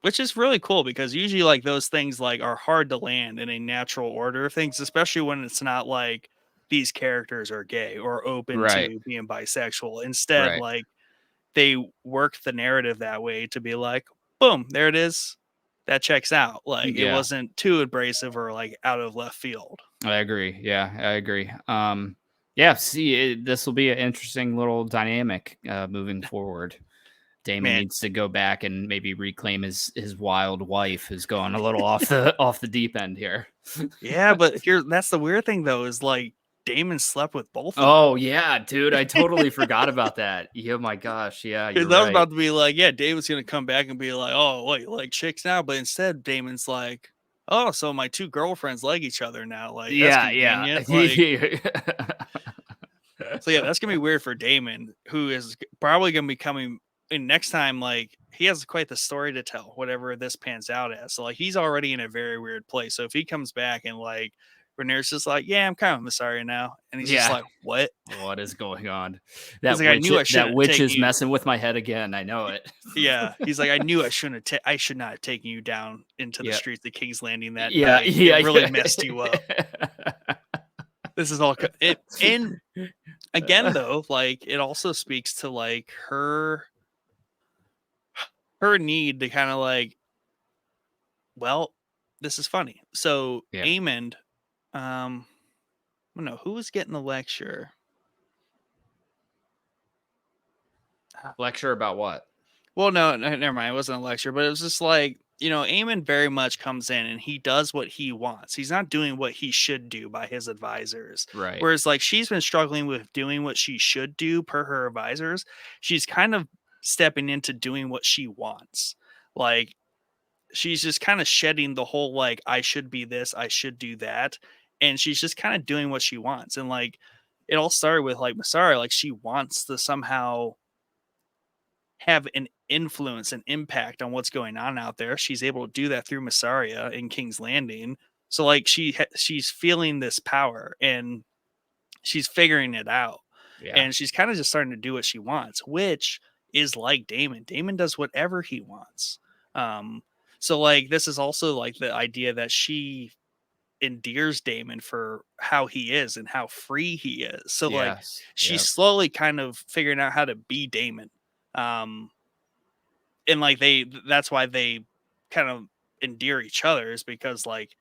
which is really cool, because usually like those things like are hard to land in a natural order of things, especially when it's not like these characters are gay or open Right, to being bisexual. Instead, right. like they work the narrative that way to be like, boom, there it is. That checks out. Like it Yeah, wasn't too abrasive or like out of left field. I agree. Yeah, I agree. Yeah, see, this will be an interesting little dynamic moving forward. Damon Man, needs to go back and maybe reclaim his wild wife who's going a little off the off the deep end here. yeah, but here that's the weird thing though, is like Damon slept with both of them. Oh yeah, dude, I totally forgot about that. Yeah, my gosh, yeah, you're Because I was right. about to be like, yeah, Damon's gonna come back and be like, oh, wait, like chicks now, but instead Damon's like, oh, so my two girlfriends like each other now. Like that's Yeah, yeah. convenient. Like, so yeah, that's gonna be weird for Damon, who is probably gonna be coming in next time. Like he has quite the story to tell, whatever this pans out as. So like he's already in a very weird place. So if he comes back and like Rhaenyra's just like, yeah, I'm kind of Messiah now, and he's just Yeah. like, what? What is going on? He's like, I knew I That shouldn't witch take is you. messing with my head again. I know it. Yeah, he's like, I knew I should not have taken you down into the Yeah. streets of King's Landing that Yeah, night. It yeah, really messed you up. yeah. This is all it. And again, though, like it also speaks to like her need to kind of like, well, this is funny. So Yeah. Amond, I don't know who was getting the lecture. Lecture about what? Well, no, never mind. It wasn't a lecture, but it was just like, Eamon very much comes in and he does what he wants. He's not doing what he should do by his advisors. Right. Whereas, like, she's been struggling with doing what she should do per her advisors. She's kind of stepping into doing what she wants. Like, she's just kind of shedding the whole, like, I should be this, I should do that. And she's just kind of doing what she wants. And, like, it all started with, like, Masara. Like, she wants to somehow have an influence and impact on what's going on out there. She's able to do that through Massaria in King's Landing. So like she's feeling this power and she's figuring it out. Yeah. And she's kind of just starting to do what she wants, which is like Damon. Damon does whatever he wants. Um, so like this is also like the idea that she endears Damon for how he is and how free he is. So like Yes. she's Yep. slowly kind of figuring out how to be Damon. Um, and like that's why they kind of endear each other, is because like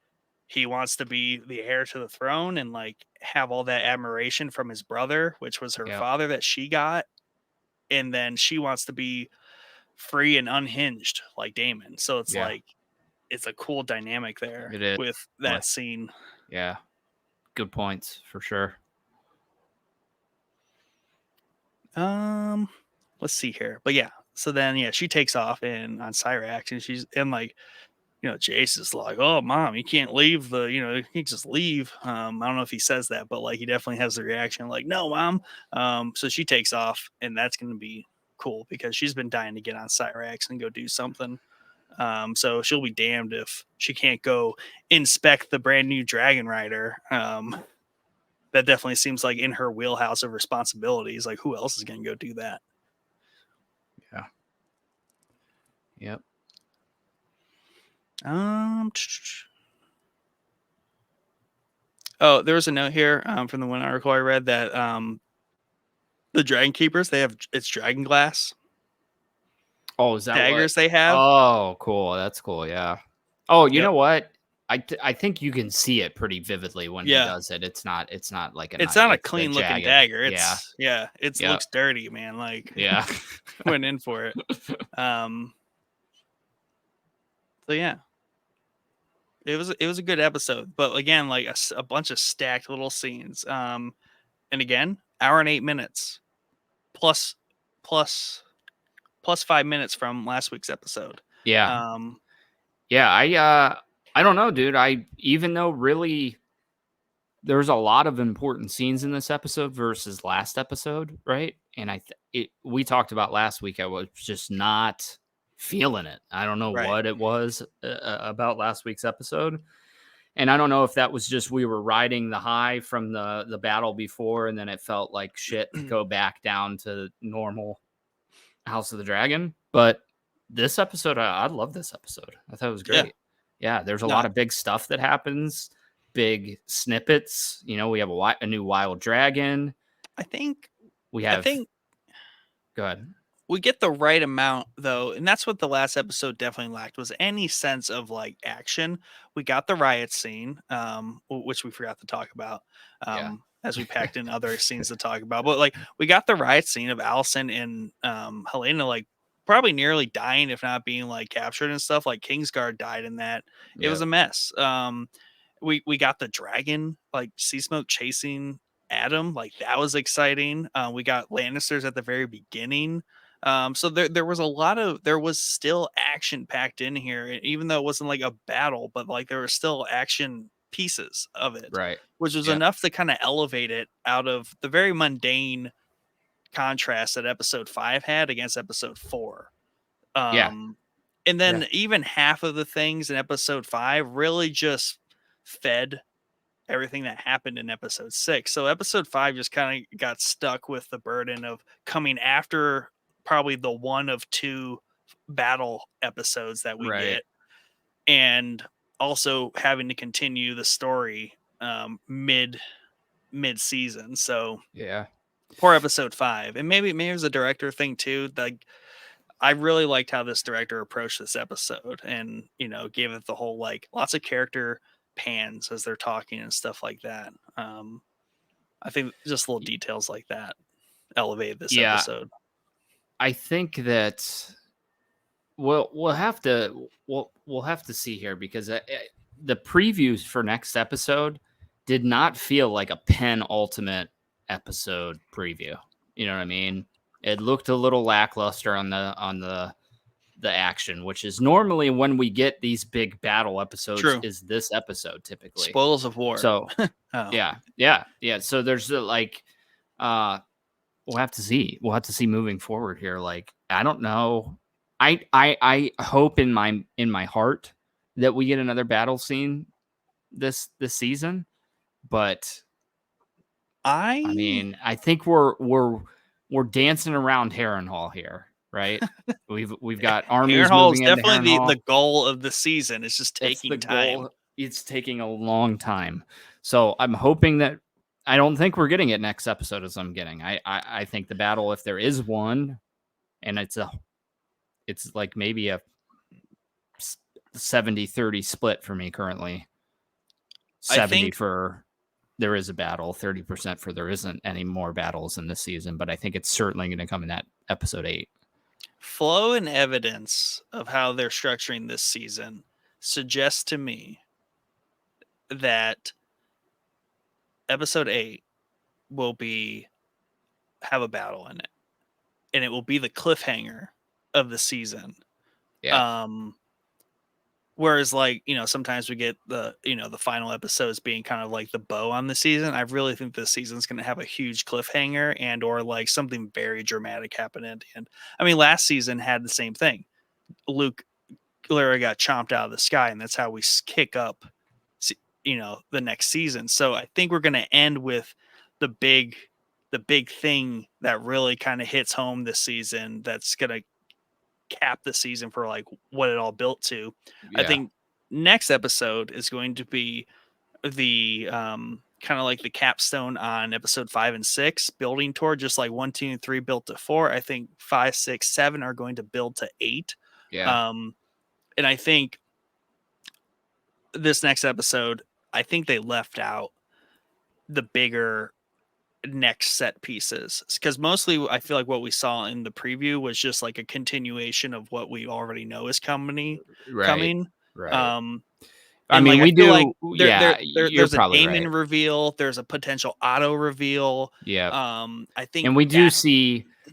he wants to be the heir to the throne and like have all that admiration from his brother, which was her Yep. father that she got, and then she wants to be free and unhinged like Damon. So it's Yeah. like it's a cool dynamic there It is. with Really. that scene. Yeah. Good points for sure. Um, let's see here, but yeah. So then, yeah, she takes off and on Cyrax, and she's and like Jace is like, "Oh, mom, you can't leave the, you can't just leave." I don't know if he says that, but like he definitely has the reaction like, "No, mom." So she takes off, and that's going to be cool because she's been dying to get on Cyrax and go do something. So she'll be damned if she can't go inspect the brand new Dragon Rider. That definitely seems like in her wheelhouse of responsibilities. Like, who else is going to go do that? Yeah. Yep. Um. Oh, there was a note here from the one article I read that the Dragon Keepers, they have it's dragon glass Oh, is that what? daggers they have. Oh, cool. That's cool. Yeah. Oh, you Yep. know what? I think you can see it pretty vividly when he Yeah. does it. It's not like a It's knife. not a It's a clean looking jagged. dagger. Yeah. It Yeah. looks dirty, man. Like Yeah. went in for it. Um so yeah. It was a good episode, but again, like a bunch of stacked little scenes. And again, hour and 8 minutes plus plus plus 5 minutes from last week's episode. Yeah. Um Yeah. I don't know, dude. I even though really there's a lot of important scenes in this episode versus last episode, right? And we talked about last week. I was just not feeling it. I don't know right. what it was about last week's episode, and I don't know if that was just we were riding the high from the battle before, and then it felt like shit to go back down to normal House of the Dragon. But this episode, I love this episode. I thought it was Yeah. great. Yeah, there's a No, lot of big stuff that happens, big snippets. We have a new wild dragon. I think We I have, think go ahead. we get the right amount though, and that's what the last episode definitely lacked, was any sense of like action. We got the riot scene, which we forgot to talk about, Yeah, as we packed in other scenes to talk about. But like we got the riot scene of Allison and Helena like probably nearly dying, if not being like captured and stuff. Like Kingsguard died in that. It was yep, a mess. We got the dragon like sea smoke chasing Adam, like that was exciting. We got Lannisters at the very beginning. So there was there was still action packed in here, even though it wasn't like a battle, but like there were still action pieces of it, right. which was Yeah, enough to kind of elevate it out of the very mundane contrast that episode 5 had against episode 4. yeah, Um, and yeah, then even half of the things in episode 5 really just fed everything that happened in episode 6. So episode 5 just kind of got stuck with the burden of coming after probably the one of two battle episodes that we right. get, and also having to continue the story mid season. So Yeah, poor episode 5. And maybe it was a director thing too. Like I really liked how this director approached this episode and, gave it the whole like lots of character pans as they're talking and stuff like that. I think just little details like that elevated this yeah. episode. I think that we'll have to see here because the previews for next episode did not feel like a penultimate episode preview. You know what I mean? It looked a little lackluster on the action, which is normally when we get these big battle episodes. True. Is this episode typically? Spoils of war. So Oh, yeah. So there's like uh we'll have to see. We'll have to see moving forward here. Like, I don't know. I hope in my heart that we get another battle scene this season, but I I mean, I think we're dancing around Harrenhal here, right? We've got armies Harrenhal is moving into definitely the Harrenhal. goal of the season. It's just It's the taking time. goal. It's taking a long time. So I'm hoping that I don't think we're getting it next episode as I'm getting. I think the battle, if there is one, and it's like maybe a 70-30 split for me currently. I 70 think for there is a battle, 30% for there isn't any more battles in this season, but I think it's certainly going to come in that episode 8. flow and evidence of how they're structuring this season suggests to me that episode 8 will be have a battle in it, and it will be the cliffhanger of the season. Yeah. Um Whereas, like, sometimes we get the final episodes being kind of like the bow on the season. I really think this season's going to have a huge cliffhanger and or like something very dramatic happen at the end. I mean, last season had the same thing. Luke literally got chomped out of the sky, and that's how we kick up, the next season. So I think we're going to end with the big, the big thing that really kind of hits home this season. That's going to cap the season for like what it all built to. I Yeah. think next episode is going to be the kind of like the capstone on episode 5 and 6, building toward just like 1, 2, and 3 built to 4. I think 5, 6, 7 are going to build to 8. Yeah. Um, and I think this next episode, I think they left out the bigger next set pieces because mostly I feel like what we saw in the preview was just like a continuation of what we already know is Right. coming. Right. Um, I and mean, like I we feel like do. Yeah, you're there's a probably Damon right. reveal, there's a potential Otto reveal. Yeah. I think And that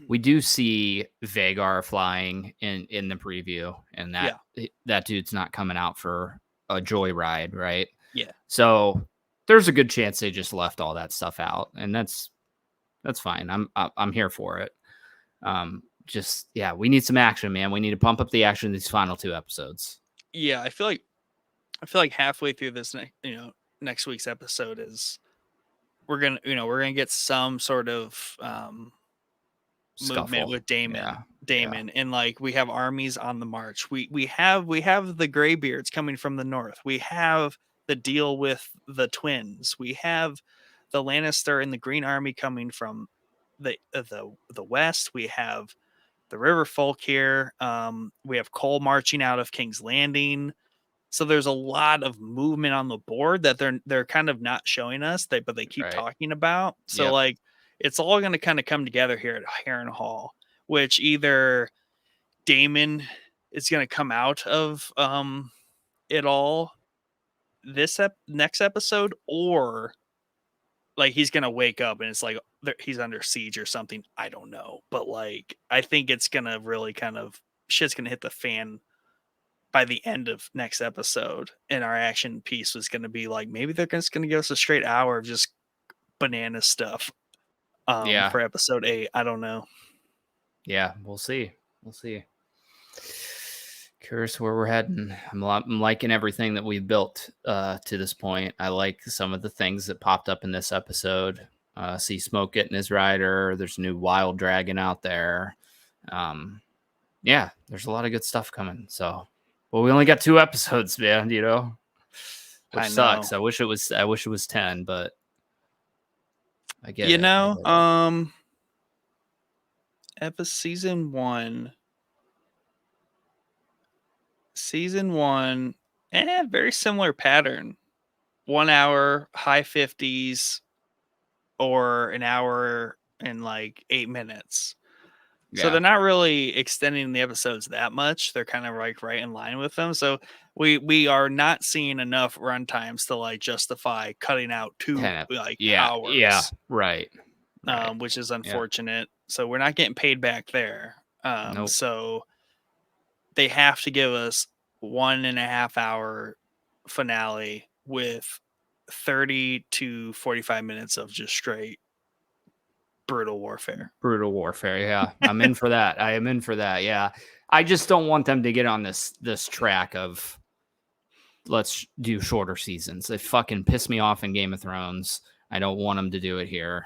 we do see Vagar flying in the preview, and yeah, that dude's not coming out for a joyride, right? yeah, So there's a good chance they just left all that stuff out, and that's fine. I'm here for it. Just yeah, we need some action, man. We need to pump up the action in these final 2 episodes. yeah. I feel like halfway through this next week's episode is we're gonna get some sort of movement Scuffle. with Damon. Yeah. Yeah. Damon and like we have armies on the march. We have the Greybeards coming from the north. We have the deal with the twins. We have the Lannister and the Green Army coming from the west. We have the River Folk here. We have Cole marching out of King's Landing. So there's a lot of movement on the board that they're kind of not showing us, but they keep Right. talking about. So Yep. like it's all going to kind of come together here at Harrenhal, which either Damon is going to come out of it all this next episode, or like he's going to wake up and it's like he's under siege or something. I don't know, but like I think it's going to really kind of shit's going to hit the fan by the end of next episode, and our action piece was going to be like maybe they're just going to give us a straight hour of just banana stuff Yeah. for episode 8. I don't know. Yeah. We'll see. We'll see. Curious where we're heading. I'm liking everything that we've built to this point. I like some of the things that popped up in this episode. See Smoke getting his rider. There's a new wild dragon out there. Yeah, there's a lot of good stuff coming. So, well, we only got 2 episodes, man. Which I know. sucks. I wish it was 10, but I get You it. I know, get it. season 1, very similar pattern. 1 hour, high 50s, or an hour and like 8 minutes. So Yeah, they're not really extending the episodes that much. They're kind of like right in line with them. So we are not seeing enough run times to like justify cutting out 2 like yeah, yeah. hours, Right, right. which is Yeah. unfortunate. So we're not getting paid back there. Nope. So they have to give us 1.5 hour finale with 30 to 45 minutes of just straight brutal warfare. Brutal warfare. Yeah, I'm in for that. I am in for that. Yeah, I just don't want them to get on this track of let's do shorter seasons. They fucking piss me off in Game of Thrones. I don't want them to do it here.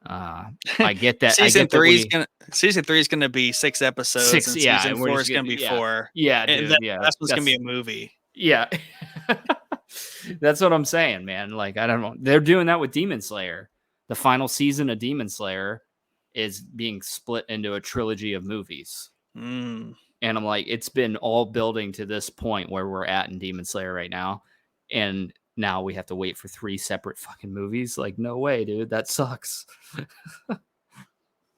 I get that. I get that we Season three is gonna be 6 episodes, six. and Yeah, season and we're 4 just is gonna gonna be 4, yeah, and then dude. Yeah, the last one's gonna be that's a movie. yeah. That's what I'm saying, man. Like I don't know. They're doing that with Demon Slayer. The final season of Demon Slayer is being split into a trilogy of movies. Mm. And I'm like, it's been all building to this point where we're at in Demon Slayer right now. And now we have to wait for 3 separate fucking movies. Like, no way, dude. That sucks.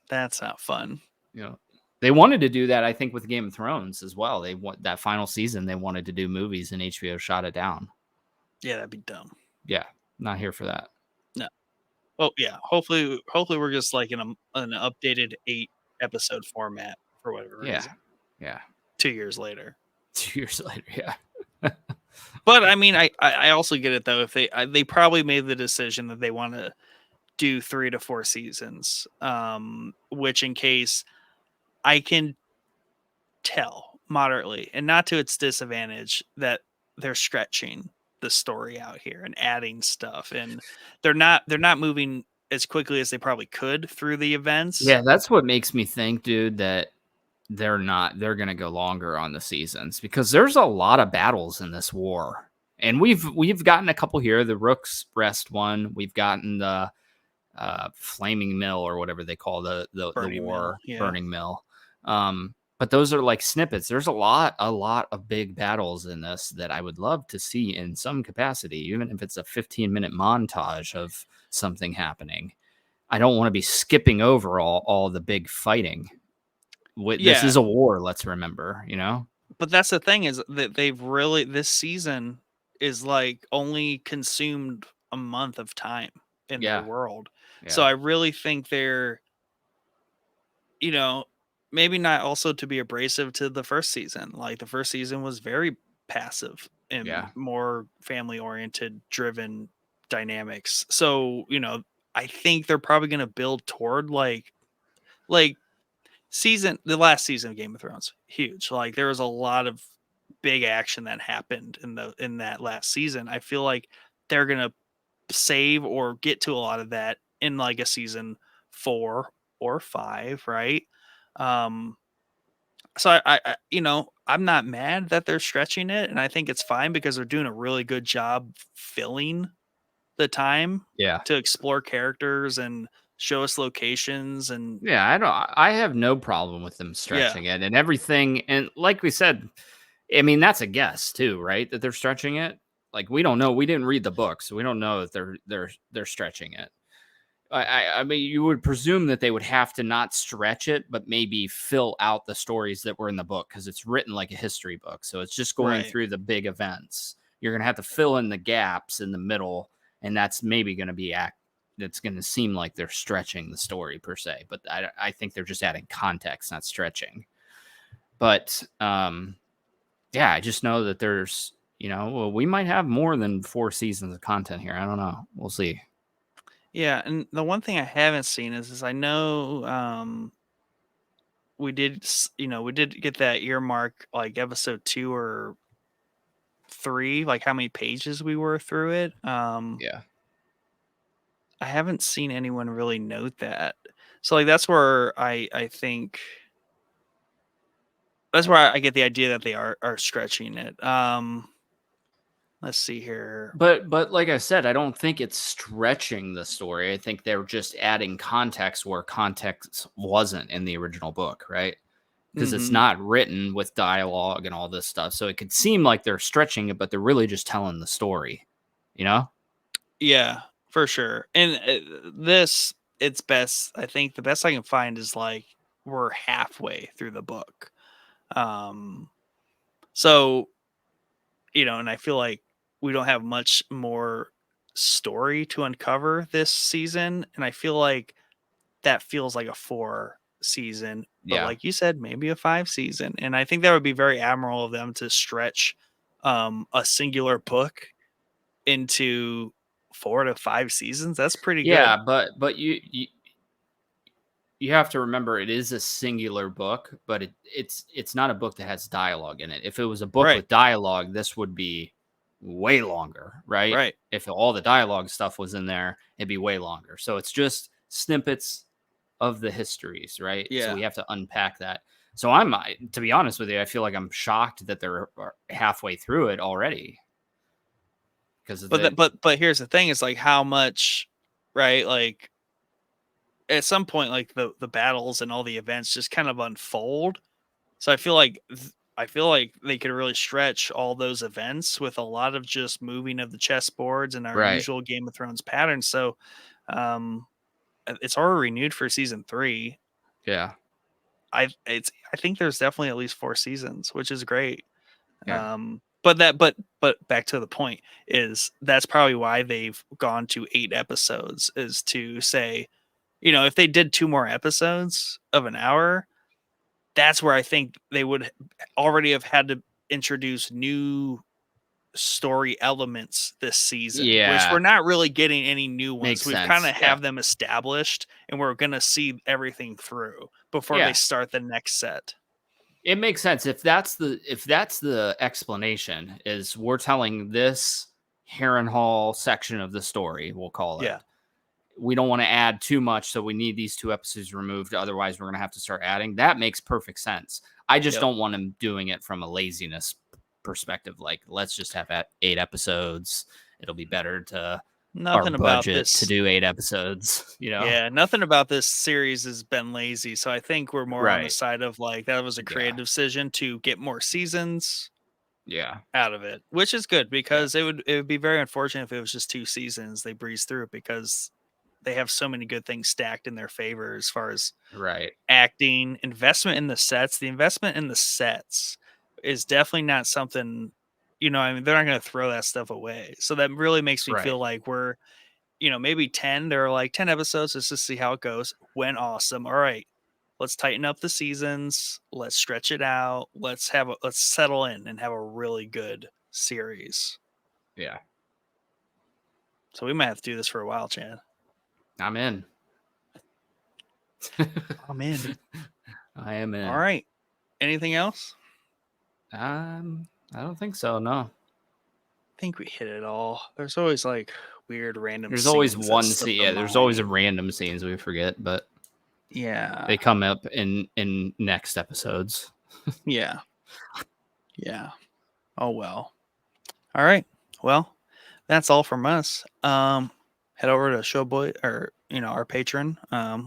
That's not fun. You know, they wanted to do that, I think, with Game of Thrones as well. They want that final season, they wanted to do movies, and HBO shot it down. Yeah, that'd be dumb. Yeah, not here for that. No. Well, yeah. Hopefully we're just like in an updated 8 episode format for whatever Yeah, reason. yeah. 2 years later. 2 years later, yeah. But I mean, I also get it though. If they probably made the decision that they want to do 3 to 4 seasons, which in case I can tell moderately, and not to its disadvantage, that they're stretching the story out here and adding stuff, and they're not moving as quickly as they probably could through the events. Yeah, that's what makes me think, dude, that they're gonna go longer on the seasons because there's a lot of battles in this war. And we've gotten a couple here, the Rook's Rest one. We've gotten the Flaming Mill or whatever they call the Burning Mill, war, yeah. Burning Mill. But those are like snippets. There's a lot of big battles in this that I would love to see in some capacity, even if it's a 15-minute montage of something happening. I don't want to be skipping over all the big fighting. This Yeah, is a war, let's remember, you know? but that's the thing is that they've really this season is like only consumed a month of time in their Yeah, world. So yeah, I really think they're, you know, maybe not also to be abrasive to the first season. Like the first season was very passive and yeah, more family oriented driven dynamics. So, I think they're probably going to build toward like the last season of Game of Thrones, huge. Like there was a lot of big action that happened in that last season. I feel like they're going to save or get to a lot of that in like a season 4 or 5, right? Um, so I'm not mad that they're stretching it, and I think it's fine because they're doing a really good job filling the time yeah. to explore characters and show us locations and Yeah, I have no problem with them yeah, stretching it and everything. And like we said, I mean, that's a guess too, right? That they're stretching it. Like we don't know. We didn't read the book, so we don't know that they're stretching it. I mean, you would presume that they would have to not stretch it, but maybe fill out the stories that were in the book because it's written like a history book. So it's just going right. through the big events. You're gonna have to fill in the gaps in the middle, and that's maybe gonna be That's gonna seem like they're stretching the story per se, but I think they're just adding context, not stretching. But yeah, I just know that there's well, we might have more than 4 seasons of content here. I don't know. We'll see. Yeah, and the one thing I haven't seen is I know we did get that earmark like episode 2 or 3, like how many pages we were through it. Yeah. I haven't seen anyone really note that. So like that's where I think that's where I get the idea that they are stretching it. Let's see here. But like I said, I don't think it's stretching the story. I think they're just adding context where context wasn't in the original book, right? Because it's Mhm. not written with dialogue and all this stuff. So it could seem like they're stretching it, but they're really just telling the story, you know? Yeah, for sure. And this it's best I think the best I can find is like we're halfway through the book. Um so, and I feel like we don't have much more story to uncover this season, and I feel like that feels like a 4 season, but Yeah. like you said, maybe a 5 season, and I think that would be very admirable of them to stretch, a singular book into 4 to 5 seasons. That's pretty good. Yeah, but you have to remember it is a singular book, but it's not a book that has dialogue in it. If it was a book Right. with dialogue, this would be way longer, right? Right. If all the dialogue stuff was in there, it'd be way longer. So it's just snippets of the histories, right? So Yeah. we have to unpack that. So I'm, to be honest with you, I feel like I'm shocked that they're halfway through it already. Because But here's the thing: is like how much, right? Like at some point, like the battles and all the events just kind of unfold. So I feel like they could really stretch all those events with a lot of just moving of the chessboards and our right, usual Game of Thrones patterns. So um, it's already renewed for season 3. yeah, I think there's definitely at least 4 seasons, which is great. yeah, But back to the point is that's probably why they've gone to 8 episodes, is to say, if they did 2 more episodes of an hour, that's where I think they would already have had to introduce new story elements this season, which we're yeah, not really getting any new ones. makes We've kind sense. of Yeah, have them established, and we're going to see everything through before they yeah. start the next set. It makes sense if that's the explanation is we're telling this Harrenhal section of the story, we'll call it. Yeah. We don't want to add too much, so we need these 2 episodes removed. Otherwise, we're going to have to start adding. That makes perfect sense. I just Yep. don't want them doing it from a laziness perspective. Like, let's just have 8 episodes. It'll be better to our Nothing about budget to this. do 8 episodes, you know? Yeah, nothing about this series has been lazy. So I think we're more on the Right. side of like that was a Yeah. creative decision to get more seasons Yeah. out of it, which is good Yeah. because it would be very unfortunate if it was just 2 seasons they breeze through it, because they have so many good things stacked in their favor as far as Right. acting, investment in the sets. The investment in the sets is definitely not something, I mean, they're not going to throw that stuff away. So that really makes me Right. feel like we're, maybe 10, there are like 10 episodes just to see how it goes. Went awesome. All right. Let's tighten up the seasons. Let's stretch it out. Let's settle in and have a really good series. Yeah. So we might have to do this for a while, Chad. I'm in. I'm in. I am in. All right. Anything else? I don't think so. No. I think we hit it all. There's always like weird random There's always scenes that one slip scene. the Yeah, there's always a mind. random scenes we forget, but Yeah. they come up in next episodes. Yeah. Yeah. Oh well. All right. Well, that's all from us. Head over to Showboy, or our patron.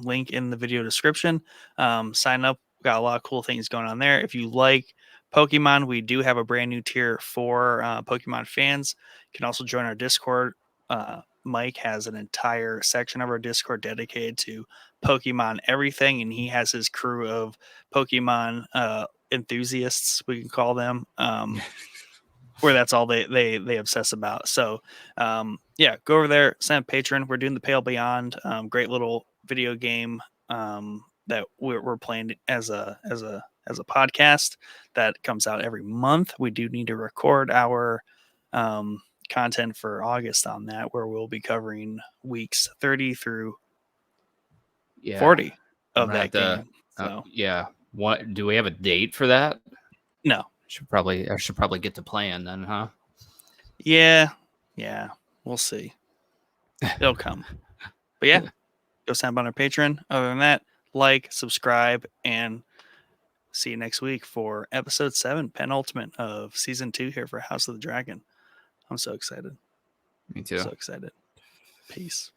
Link in the video description. Sign up. Got a lot of cool things going on there. If you like Pokemon, we do have a brand new tier for Pokemon fans. You can also join our Discord. Mike has an entire section of our Discord dedicated to Pokemon everything, and he has his crew of Pokemon enthusiasts, we can call them. Where that's all they obsess about. So yeah, go over there, sign up patron. We're doing the Pale Beyond, great little video game that we're playing as a podcast that comes out every month. We do need to record our content for August on that, where we'll be covering weeks 30 through Yeah, 40 I'm of gonna have that to. game. So Yeah, what do we have a date for that? no. I should probably get to playing then, huh? Yeah, we'll see. It'll come. But yeah, go sign up on our Patreon. Other than that, like, subscribe, and see you next week for episode 7, penultimate of season 2 here for House of the Dragon. I'm so excited. Me too. So excited. Peace.